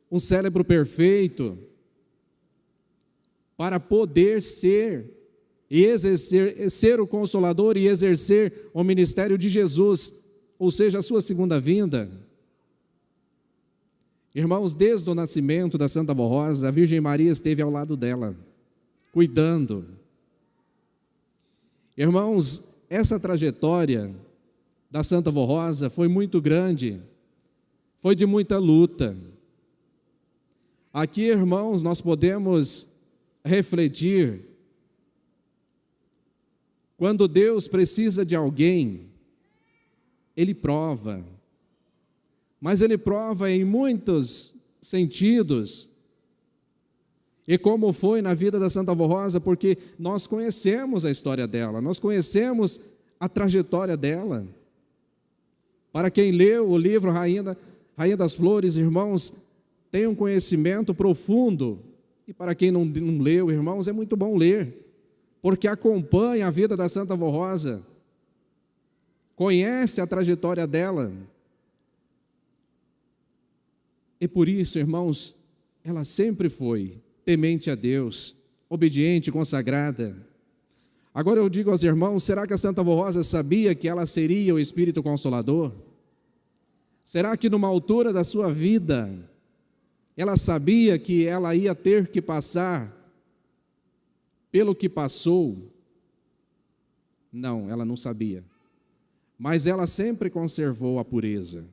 um cérebro perfeito, para poder ser e exercer, ser o Consolador e exercer o ministério de Jesus, ou seja, a sua segunda vinda. Irmãos, desde o nascimento da Santa Avó Rosa, a Virgem Maria esteve ao lado dela, cuidando. Irmãos, essa trajetória da Santa Avó Rosa foi muito grande, foi de muita luta. Aqui, irmãos, nós podemos refletir, quando Deus precisa de alguém, Ele prova, mas Ele prova em muitos sentidos, e como foi na vida da Santa Avó Rosa, porque nós conhecemos a história dela, nós conhecemos a trajetória dela. Para quem leu o livro Rainha das Flores, irmãos, tem um conhecimento profundo, e para quem não leu, irmãos, é muito bom ler, porque acompanha a vida da Santa Avó Rosa, conhece a trajetória dela, e por isso, irmãos, ela sempre foi temente a Deus, obediente, consagrada. Agora eu digo aos irmãos, será que a Santa Avó Rosa sabia que ela seria o Espírito Consolador? Será que numa altura da sua vida, ela sabia que ela ia ter que passar pelo que passou? Não, ela não sabia. Mas ela sempre conservou a pureza.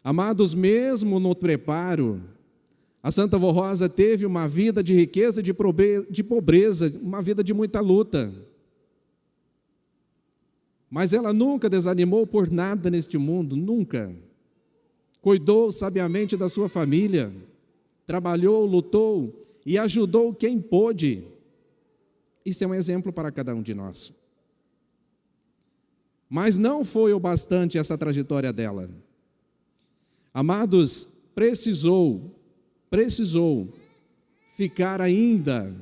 Amados, mesmo no preparo, a Santa Avó Rosa teve uma vida de riqueza e de pobreza, uma vida de muita luta. Mas ela nunca desanimou por nada neste mundo, nunca. Cuidou sabiamente da sua família, trabalhou, lutou e ajudou quem pôde. Isso é um exemplo para cada um de nós. Mas não foi o bastante essa trajetória dela. Amados, precisou ficar ainda,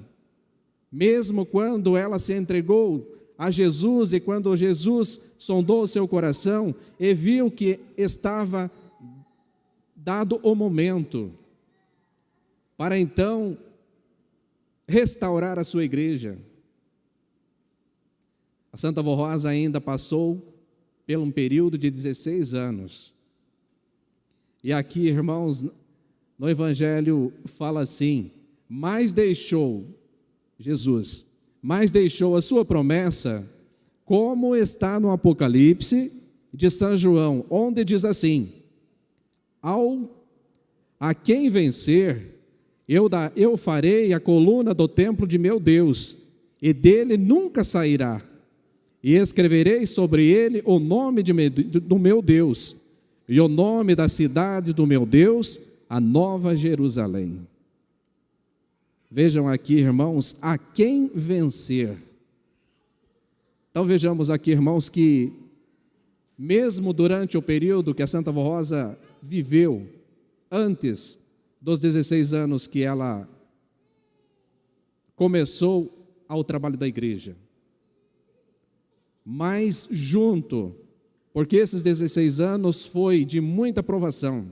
mesmo quando ela se entregou a Jesus e quando Jesus sondou o seu coração e viu que estava dado o momento para então restaurar a sua igreja. A Santa Avó Rosa ainda passou por um período de 16 anos. E aqui, irmãos, no Evangelho fala assim, mas deixou a sua promessa, como está no Apocalipse de São João, onde diz assim, a quem vencer, eu farei a coluna do templo de meu Deus, e dele nunca sairá, e escreverei sobre ele o nome do meu Deus, e o nome da cidade do meu Deus, a Nova Jerusalém. Vejam aqui, irmãos, a quem vencer. Então vejamos aqui, irmãos, que mesmo durante o período que a Santa Avó Rosa viveu, antes dos 16 anos que ela começou ao trabalho da igreja. Mas junto, porque esses 16 anos foi de muita provação,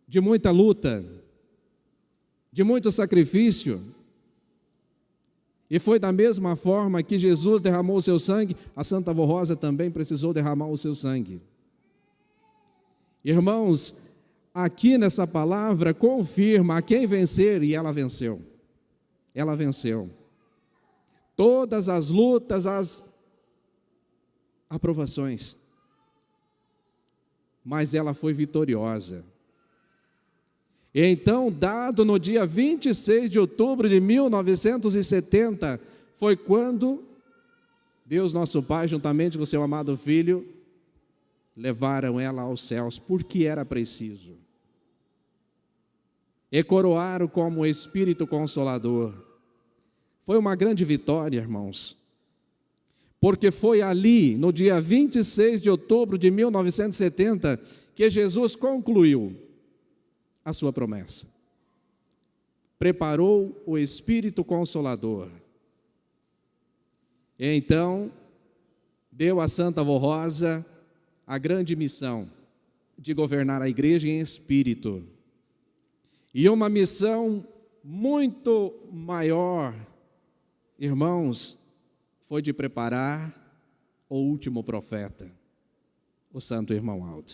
de muita luta, de muito sacrifício, e foi da mesma forma que Jesus derramou o seu sangue, a Santa Avó Rosa também precisou derramar o seu sangue. Irmãos, aqui nessa palavra confirma a quem vencer, e ela venceu. Ela venceu. Todas as lutas, as aprovações, mas ela foi vitoriosa. E então, dado no dia 26 de outubro de 1970, foi quando Deus nosso Pai, juntamente com seu amado Filho, levaram ela aos céus, porque era preciso. E coroaram como Espírito Consolador. Foi uma grande vitória, irmãos, porque foi ali, no dia 26 de outubro de 1970, que Jesus concluiu a sua promessa. Preparou o Espírito Consolador. E então, deu a Santa Avó Rosa a grande missão de governar a igreja em espírito. E uma missão muito maior, irmãos, foi de preparar o último profeta, o Santo Irmão Aldo,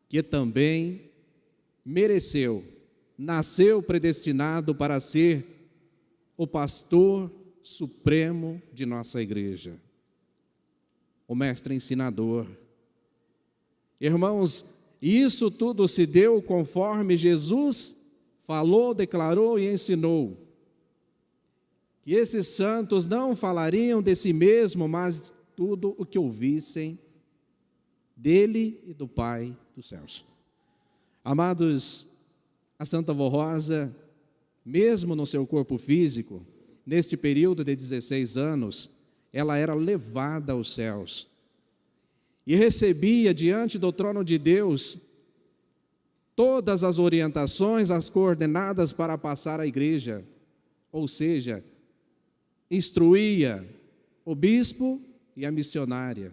que também mereceu, nasceu predestinado para ser o pastor supremo de nossa igreja, o mestre ensinador. Irmãos, isso tudo se deu conforme Jesus falou, declarou e ensinou. Que esses santos não falariam de si mesmo, mas tudo o que ouvissem dele e do Pai dos céus. Amados, a Santa Avó Rosa, mesmo no seu corpo físico, neste período de 16 anos, ela era levada aos céus e recebia diante do trono de Deus todas as orientações, as coordenadas para passar a igreja, ou seja, instruía o bispo e a missionária,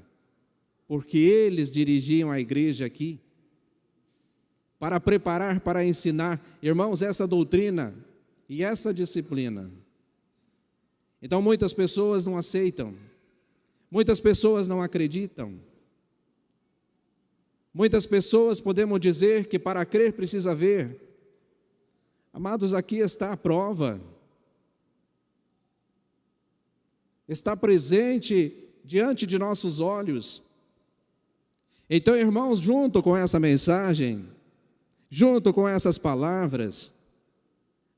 porque eles dirigiam a igreja aqui, para preparar, para ensinar, irmãos, essa doutrina e essa disciplina. Então muitas pessoas não aceitam, muitas pessoas não acreditam, muitas pessoas podemos dizer que para crer precisa ver. Amados, aqui está a prova, está presente diante de nossos olhos. Então, irmãos, junto com essa mensagem, junto com essas palavras,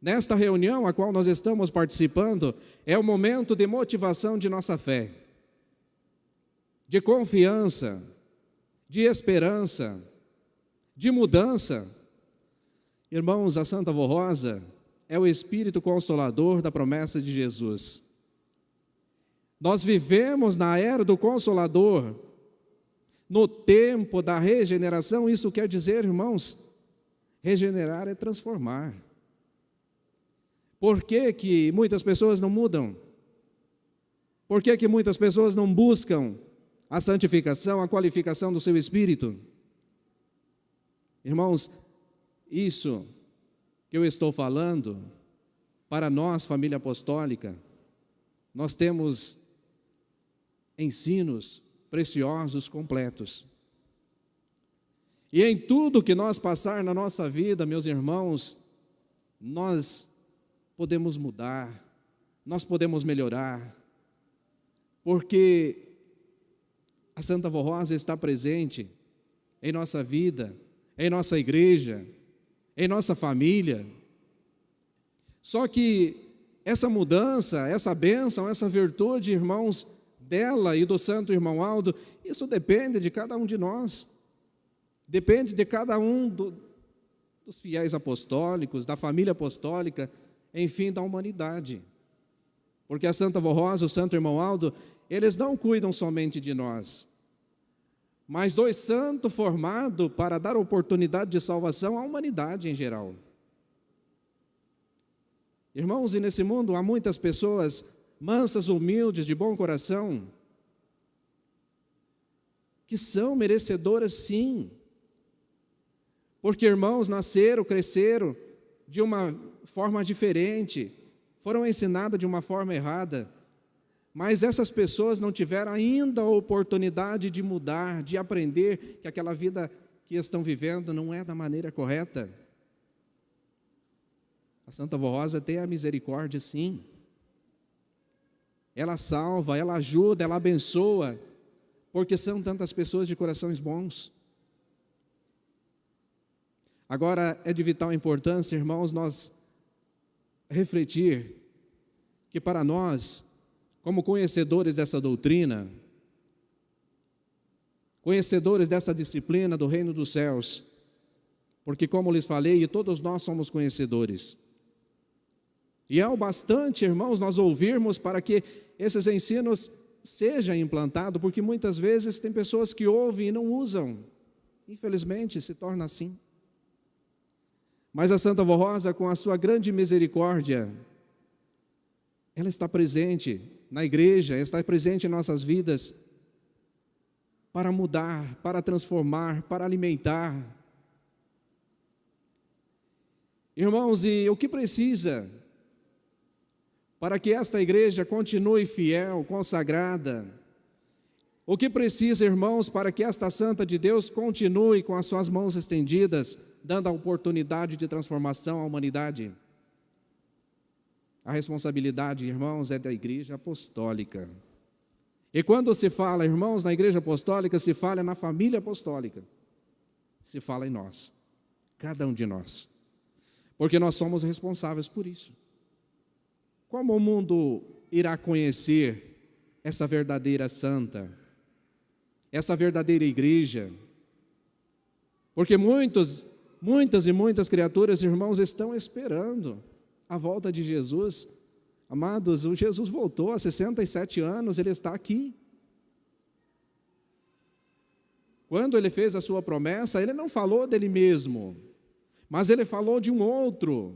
nesta reunião a qual nós estamos participando, é o momento de motivação de nossa fé, de confiança, de esperança, de mudança. Irmãos, a Santa Avó Rosa é o Espírito Consolador da promessa de Jesus. Nós vivemos na era do Consolador, no tempo da regeneração. Isso quer dizer, irmãos, regenerar é transformar. Por que muitas pessoas não mudam? Por que muitas pessoas não buscam a santificação, a qualificação do seu espírito? Irmãos, isso que eu estou falando, para nós, família apostólica, nós temos ensinos preciosos, completos. E em tudo que nós passar na nossa vida, meus irmãos, nós podemos mudar, nós podemos melhorar, porque a Santa Avó Rosa está presente em nossa vida, em nossa igreja, em nossa família. Só que essa mudança, essa bênção, essa virtude, irmãos, dela e do Santo Irmão Aldo, isso depende de cada um de nós, depende de cada um dos fiéis apostólicos, da família apostólica, enfim, da humanidade. Porque a Santa Avó Rosa, o Santo Irmão Aldo, eles não cuidam somente de nós, mas dois santos formados para dar oportunidade de salvação à humanidade em geral. Irmãos, e nesse mundo há muitas pessoas mansas, humildes, de bom coração, que são merecedoras sim, porque, irmãos, nasceram, cresceram de uma forma diferente, foram ensinadas de uma forma errada, mas essas pessoas não tiveram ainda a oportunidade de mudar, de aprender que aquela vida que estão vivendo não é da maneira correta. A Santa Vó Rosa tem a misericórdia, sim. Ela salva, ela ajuda, ela abençoa, porque são tantas pessoas de corações bons. Agora, é de vital importância, irmãos, nós refletir que para nós, como conhecedores dessa doutrina, conhecedores dessa disciplina do reino dos céus, porque como lhes falei, todos nós somos conhecedores. E é o bastante, irmãos, nós ouvirmos para que esses ensinos sejam implantados, porque muitas vezes tem pessoas que ouvem e não usam. Infelizmente, se torna assim. Mas a Santa Vó Rosa, com a sua grande misericórdia, ela está presente na igreja, está presente em nossas vidas, para mudar, para transformar, para alimentar. Irmãos, e o que precisa para que esta igreja continue fiel, consagrada? O que precisa, irmãos, para que esta Santa de Deus continue com as suas mãos estendidas, dando a oportunidade de transformação à humanidade? A responsabilidade, irmãos, é da Igreja Apostólica. E quando se fala, irmãos, na Igreja Apostólica, se fala na família apostólica. Se fala em nós, cada um de nós. Porque nós somos responsáveis por isso. Como o mundo irá conhecer essa verdadeira santa, essa verdadeira igreja? Porque muitas e muitas criaturas, irmãos, estão esperando a volta de Jesus. Amados, o Jesus voltou há 67 anos, ele está aqui. Quando ele fez a sua promessa, ele não falou dele mesmo, mas ele falou de um outro.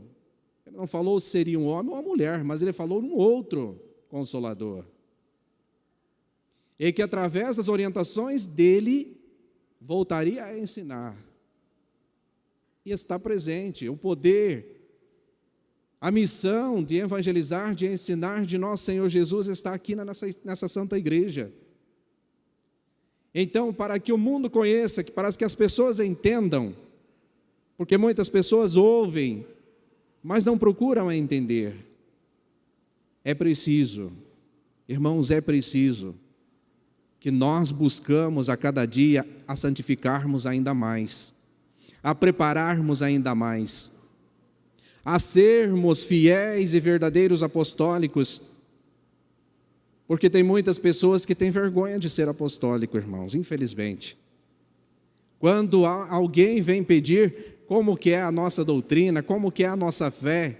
Ele não falou se seria um homem ou uma mulher, mas ele falou de um outro Consolador. E que através das orientações dele, voltaria a ensinar. E está presente o poder, a missão de evangelizar, de ensinar de nosso Senhor Jesus está aqui nessa Santa Igreja. Então, para que o mundo conheça, para que as pessoas entendam, porque muitas pessoas ouvem, mas não procuram entender, é preciso, irmãos, é preciso que nós buscamos a cada dia a santificarmos ainda mais, a prepararmos ainda mais, a sermos fiéis e verdadeiros apostólicos, porque tem muitas pessoas que têm vergonha de ser apostólico, irmãos, infelizmente. Quando alguém vem pedir como que é a nossa doutrina, como que é a nossa fé,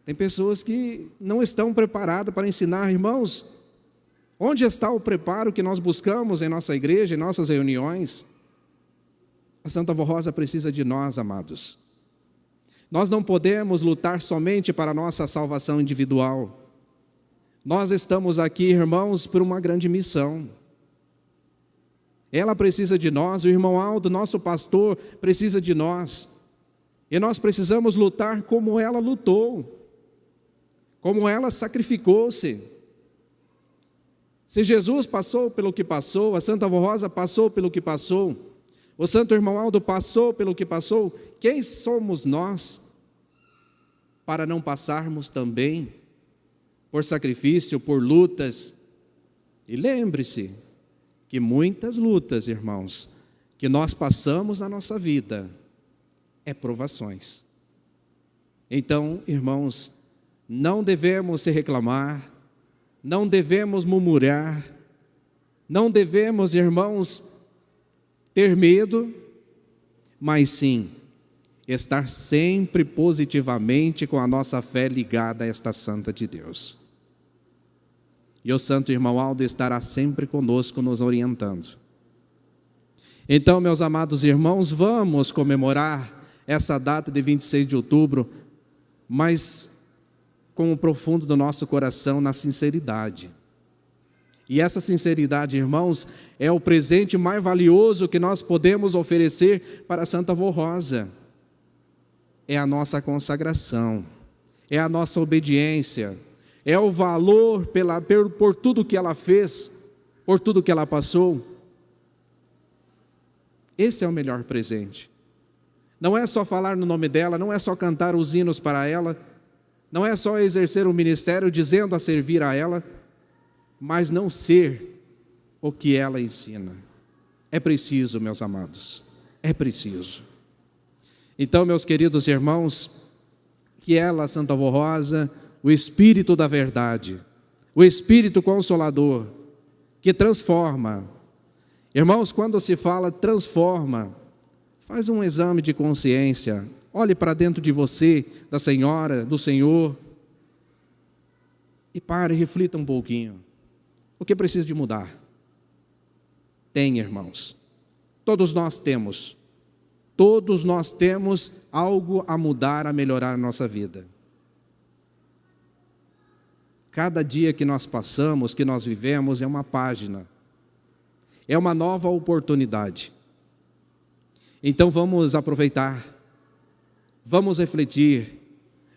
tem pessoas que não estão preparadas para ensinar, irmãos. Onde está o preparo que nós buscamos em nossa igreja, em nossas reuniões? A Santa Vó Rosa precisa de nós, amados. Nós não podemos lutar somente para a nossa salvação individual. Nós estamos aqui, irmãos, por uma grande missão. Ela precisa de nós, o irmão Aldo, nosso pastor, precisa de nós. E nós precisamos lutar como ela lutou, como ela sacrificou-se. Se Jesus passou pelo que passou, a Santa Vó Rosa passou pelo que passou, o Santo Irmão Aldo passou pelo que passou, quem somos nós para não passarmos também por sacrifício, por lutas? E lembre-se que muitas lutas, irmãos, que nós passamos na nossa vida, é provações. Então, irmãos, não devemos se reclamar, não devemos murmurar, não devemos, irmãos, ter medo, mas sim, estar sempre positivamente com a nossa fé ligada a esta Santa de Deus. E o Santo Irmão Aldo estará sempre conosco, nos orientando. Então, meus amados irmãos, vamos comemorar essa data de 26 de outubro, mas com o profundo do nosso coração na sinceridade. E essa sinceridade, irmãos, é o presente mais valioso que nós podemos oferecer para Santa Avó Rosa. É a nossa consagração, é a nossa obediência, é o valor por tudo que ela fez, por tudo que ela passou. Esse é o melhor presente. Não é só falar no nome dela, não é só cantar os hinos para ela, não é só exercer o ministério dizendo a servir a ela, mas não ser o que ela ensina. É preciso, meus amados, é preciso. Então, meus queridos irmãos, que ela, Santa Avó Rosa, o Espírito da verdade, o Espírito Consolador, que transforma. Irmãos, quando se fala transforma, faz um exame de consciência, olhe para dentro de você, da senhora, do senhor, e pare e reflita um pouquinho. O que precisa de mudar? Tem, irmãos. Todos nós temos algo a mudar, a melhorar a nossa vida. Cada dia que nós passamos, que nós vivemos, é uma página. É uma nova oportunidade. Então vamos aproveitar, vamos refletir,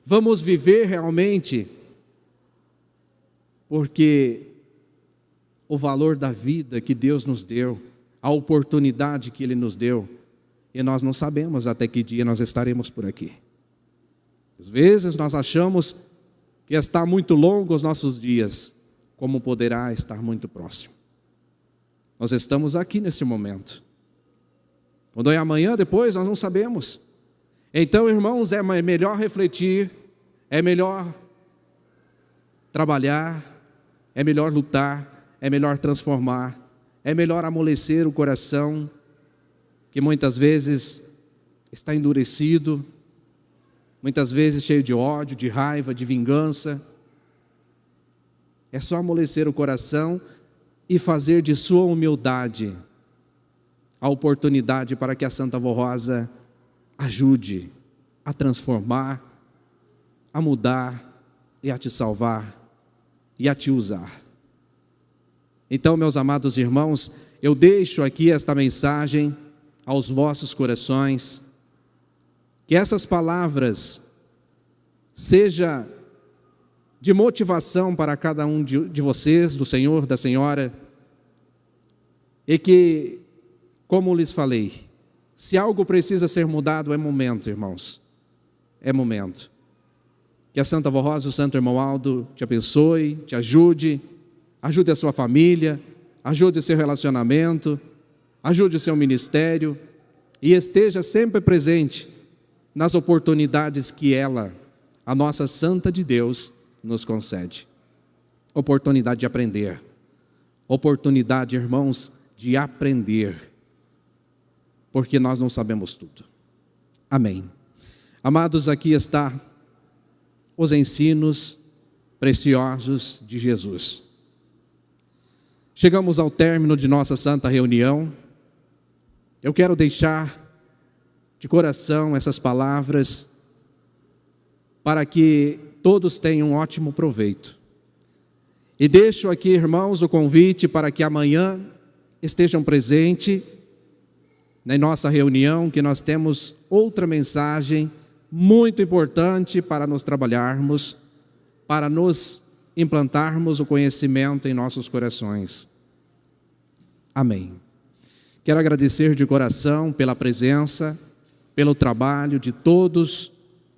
vamos viver realmente, porque o valor da vida que Deus nos deu, a oportunidade que Ele nos deu, e nós não sabemos até que dia nós estaremos por aqui. Às vezes nós achamos que está muito longo os nossos dias, como poderá estar muito próximo. Nós estamos aqui neste momento. Quando é amanhã, depois, nós não sabemos. Então, irmãos, é melhor refletir, é melhor trabalhar, é melhor lutar, é melhor transformar, é melhor amolecer o coração, que muitas vezes está endurecido, muitas vezes cheio de ódio, de raiva, de vingança. É só amolecer o coração e fazer de sua humildade a oportunidade para que a Santa Avó Rosa ajude a transformar, a mudar e a te salvar e a te usar. Então, meus amados irmãos, eu deixo aqui esta mensagem aos vossos corações, que essas palavras sejam de motivação para cada um de vocês, do Senhor, da Senhora, e que, como lhes falei, se algo precisa ser mudado, é momento, irmãos, é momento. Que a Santa Avó Rosa, o Santo Irmão Aldo te abençoe, te ajude a sua família, ajude o seu relacionamento, ajude o seu ministério e esteja sempre presente nas oportunidades que ela, a nossa Santa de Deus, nos concede. Oportunidade de aprender, oportunidade, irmãos, de aprender, porque nós não sabemos tudo. Amém. Amados, aqui está os ensinos preciosos de Jesus. Chegamos ao término de nossa santa reunião. Eu quero deixar de coração essas palavras para que todos tenham um ótimo proveito. E deixo aqui, irmãos, o convite para que amanhã estejam presentes na nossa reunião, que nós temos outra mensagem muito importante para nos trabalharmos, para nos implantarmos o conhecimento em nossos corações. Amém. Quero agradecer de coração pela presença, pelo trabalho de todos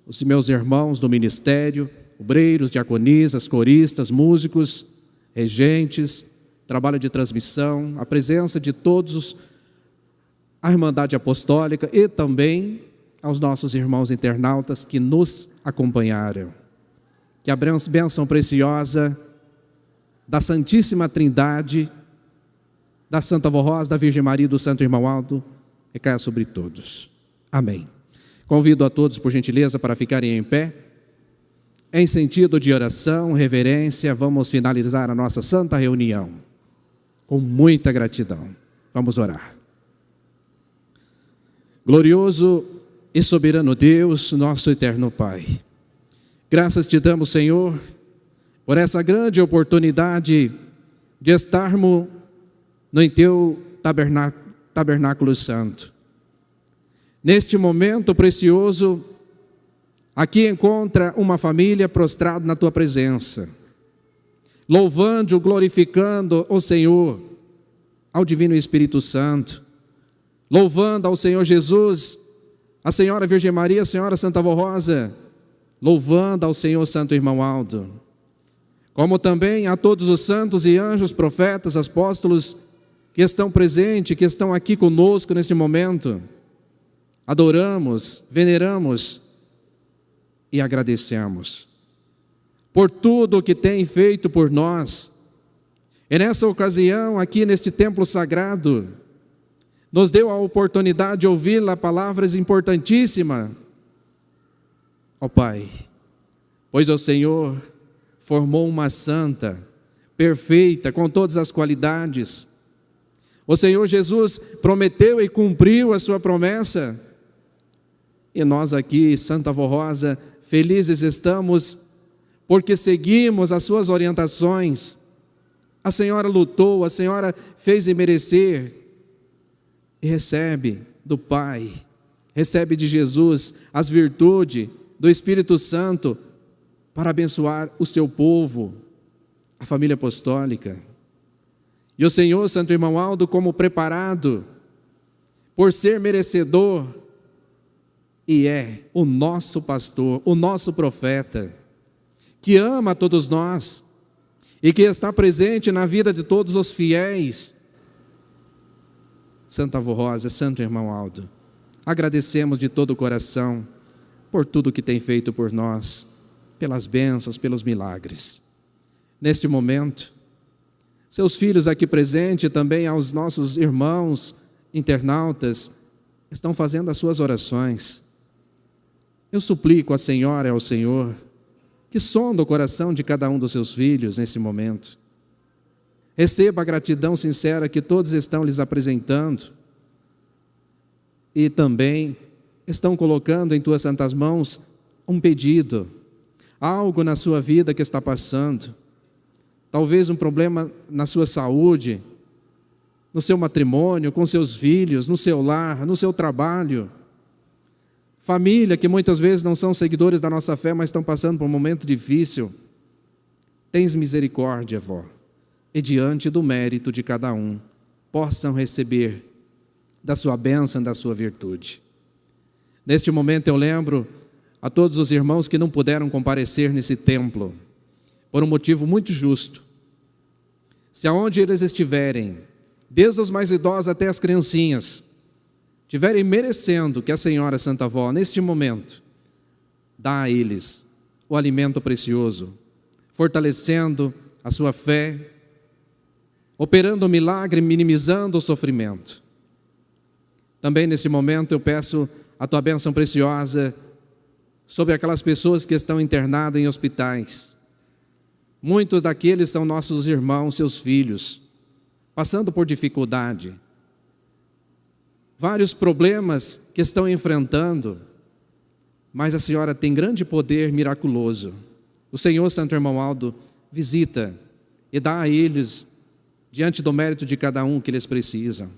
os meus irmãos do ministério, obreiros, diaconisas, coristas, músicos, regentes, trabalho de transmissão, a presença de todos, a Irmandade Apostólica e também aos nossos irmãos internautas que nos acompanharam. Que a bênção preciosa da Santíssima Trindade, da Santa Avó Rosa, da Virgem Maria e do Santo Irmão Aldo, recaia sobre todos. Amém. Convido a todos, por gentileza, para ficarem em pé. Em sentido de oração, reverência, vamos finalizar a nossa santa reunião com muita gratidão. Vamos orar. Glorioso e soberano Deus, nosso eterno Pai, graças te damos, Senhor, por essa grande oportunidade de estarmos no teu tabernáculo santo. Neste momento precioso, aqui encontra uma família prostrada na tua presença, louvando, glorificando o Senhor, ao Divino Espírito Santo, louvando ao Senhor Jesus, a Senhora Virgem Maria, a Senhora Santa Avó Rosa, louvando ao Senhor Santo Irmão Aldo, como também a todos os santos e anjos, profetas, apóstolos que estão presentes, que estão aqui conosco neste momento. Adoramos, veneramos e agradecemos por tudo o que tem feito por nós. E nessa ocasião, aqui neste templo sagrado, nos deu a oportunidade de ouvir palavras importantíssimas. Ó Pai, pois o Senhor formou uma santa, perfeita, com todas as qualidades. O Senhor Jesus prometeu e cumpriu a sua promessa. E nós aqui, Santa Avó Rosa, felizes estamos, porque seguimos as suas orientações. A Senhora lutou, a Senhora fez e merecer. E recebe do Pai, recebe de Jesus as virtudes do Espírito Santo para abençoar o seu povo, a família apostólica. E o Senhor, Santo Irmão Aldo, como preparado, por ser merecedor, e é o nosso pastor, o nosso profeta, que ama a todos nós, e que está presente na vida de todos os fiéis. Santa Avó Rosa, Santo Irmão Aldo, agradecemos de todo o coração por tudo que tem feito por nós, pelas bênçãos, pelos milagres. Neste momento, seus filhos aqui presentes, também aos nossos irmãos internautas, estão fazendo as suas orações. Eu suplico à Senhora e ao Senhor que sonda o coração de cada um dos seus filhos nesse momento. Receba a gratidão sincera que todos estão lhes apresentando e também estão colocando em tuas santas mãos um pedido, algo na sua vida que está passando, talvez um problema na sua saúde, no seu matrimônio, com seus filhos, no seu lar, no seu trabalho. Família que muitas vezes não são seguidores da nossa fé, mas estão passando por um momento difícil. Tens misericórdia, vó, e diante do mérito de cada um, possam receber da sua bênção, da sua virtude. Neste momento eu lembro a todos os irmãos que não puderam comparecer nesse templo, por um motivo muito justo. Se aonde eles estiverem, desde os mais idosos até as criancinhas, estiverem merecendo que a Senhora Santa Avó, neste momento, dá a eles o alimento precioso, fortalecendo a sua fé, operando o milagre, minimizando o sofrimento. Também nesse momento eu peço a tua bênção preciosa sobre aquelas pessoas que estão internadas em hospitais. Muitos daqueles são nossos irmãos, seus filhos, passando por dificuldade. Vários problemas que estão enfrentando, mas a Senhora tem grande poder miraculoso. O Senhor, Santo Irmão Aldo, visita e dá a eles, diante do mérito de cada um que eles precisam.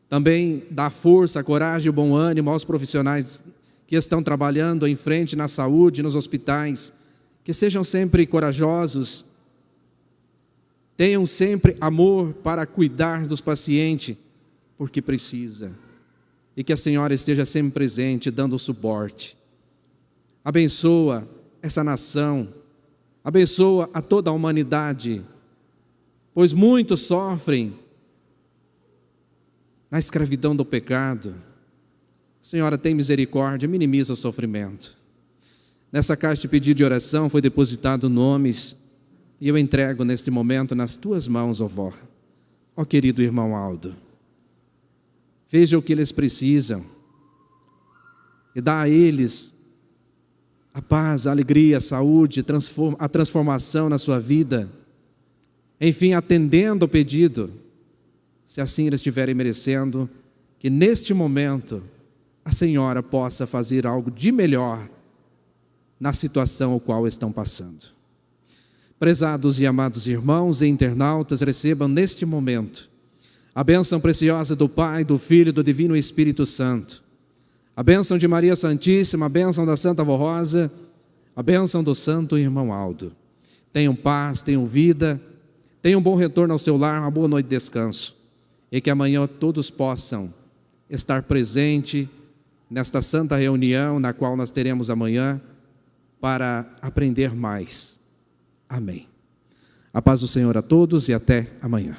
Também dá força, coragem e bom ânimo aos profissionais que estão trabalhando em frente na saúde, nos hospitais, que sejam sempre corajosos, tenham sempre amor para cuidar dos pacientes, porque precisa, e que a Senhora esteja sempre presente, dando suporte. Abençoa essa nação, abençoa a toda a humanidade, pois muitos sofrem na escravidão do pecado. Senhora, tem misericórdia, minimiza o sofrimento. Nessa caixa de pedido de oração foi depositado nomes, e eu entrego neste momento nas tuas mãos, ó vó. Ó querido irmão Aldo, veja o que eles precisam e dá a eles a paz, a alegria, a saúde, a transformação na sua vida. Enfim, atendendo o pedido, se assim eles estiverem merecendo, que neste momento a Senhora possa fazer algo de melhor na situação a qual estão passando. Prezados e amados irmãos e internautas, recebam neste momento a bênção preciosa do Pai, do Filho e do Divino Espírito Santo, a bênção de Maria Santíssima, a bênção da Santa Avó Rosa, a bênção do Santo Irmão Aldo. Tenham paz, tenham vida, tenham um bom retorno ao seu lar, uma boa noite de descanso, e que amanhã todos possam estar presentes nesta santa reunião na qual nós teremos amanhã para aprender mais. Amém. A paz do Senhor a todos e até amanhã.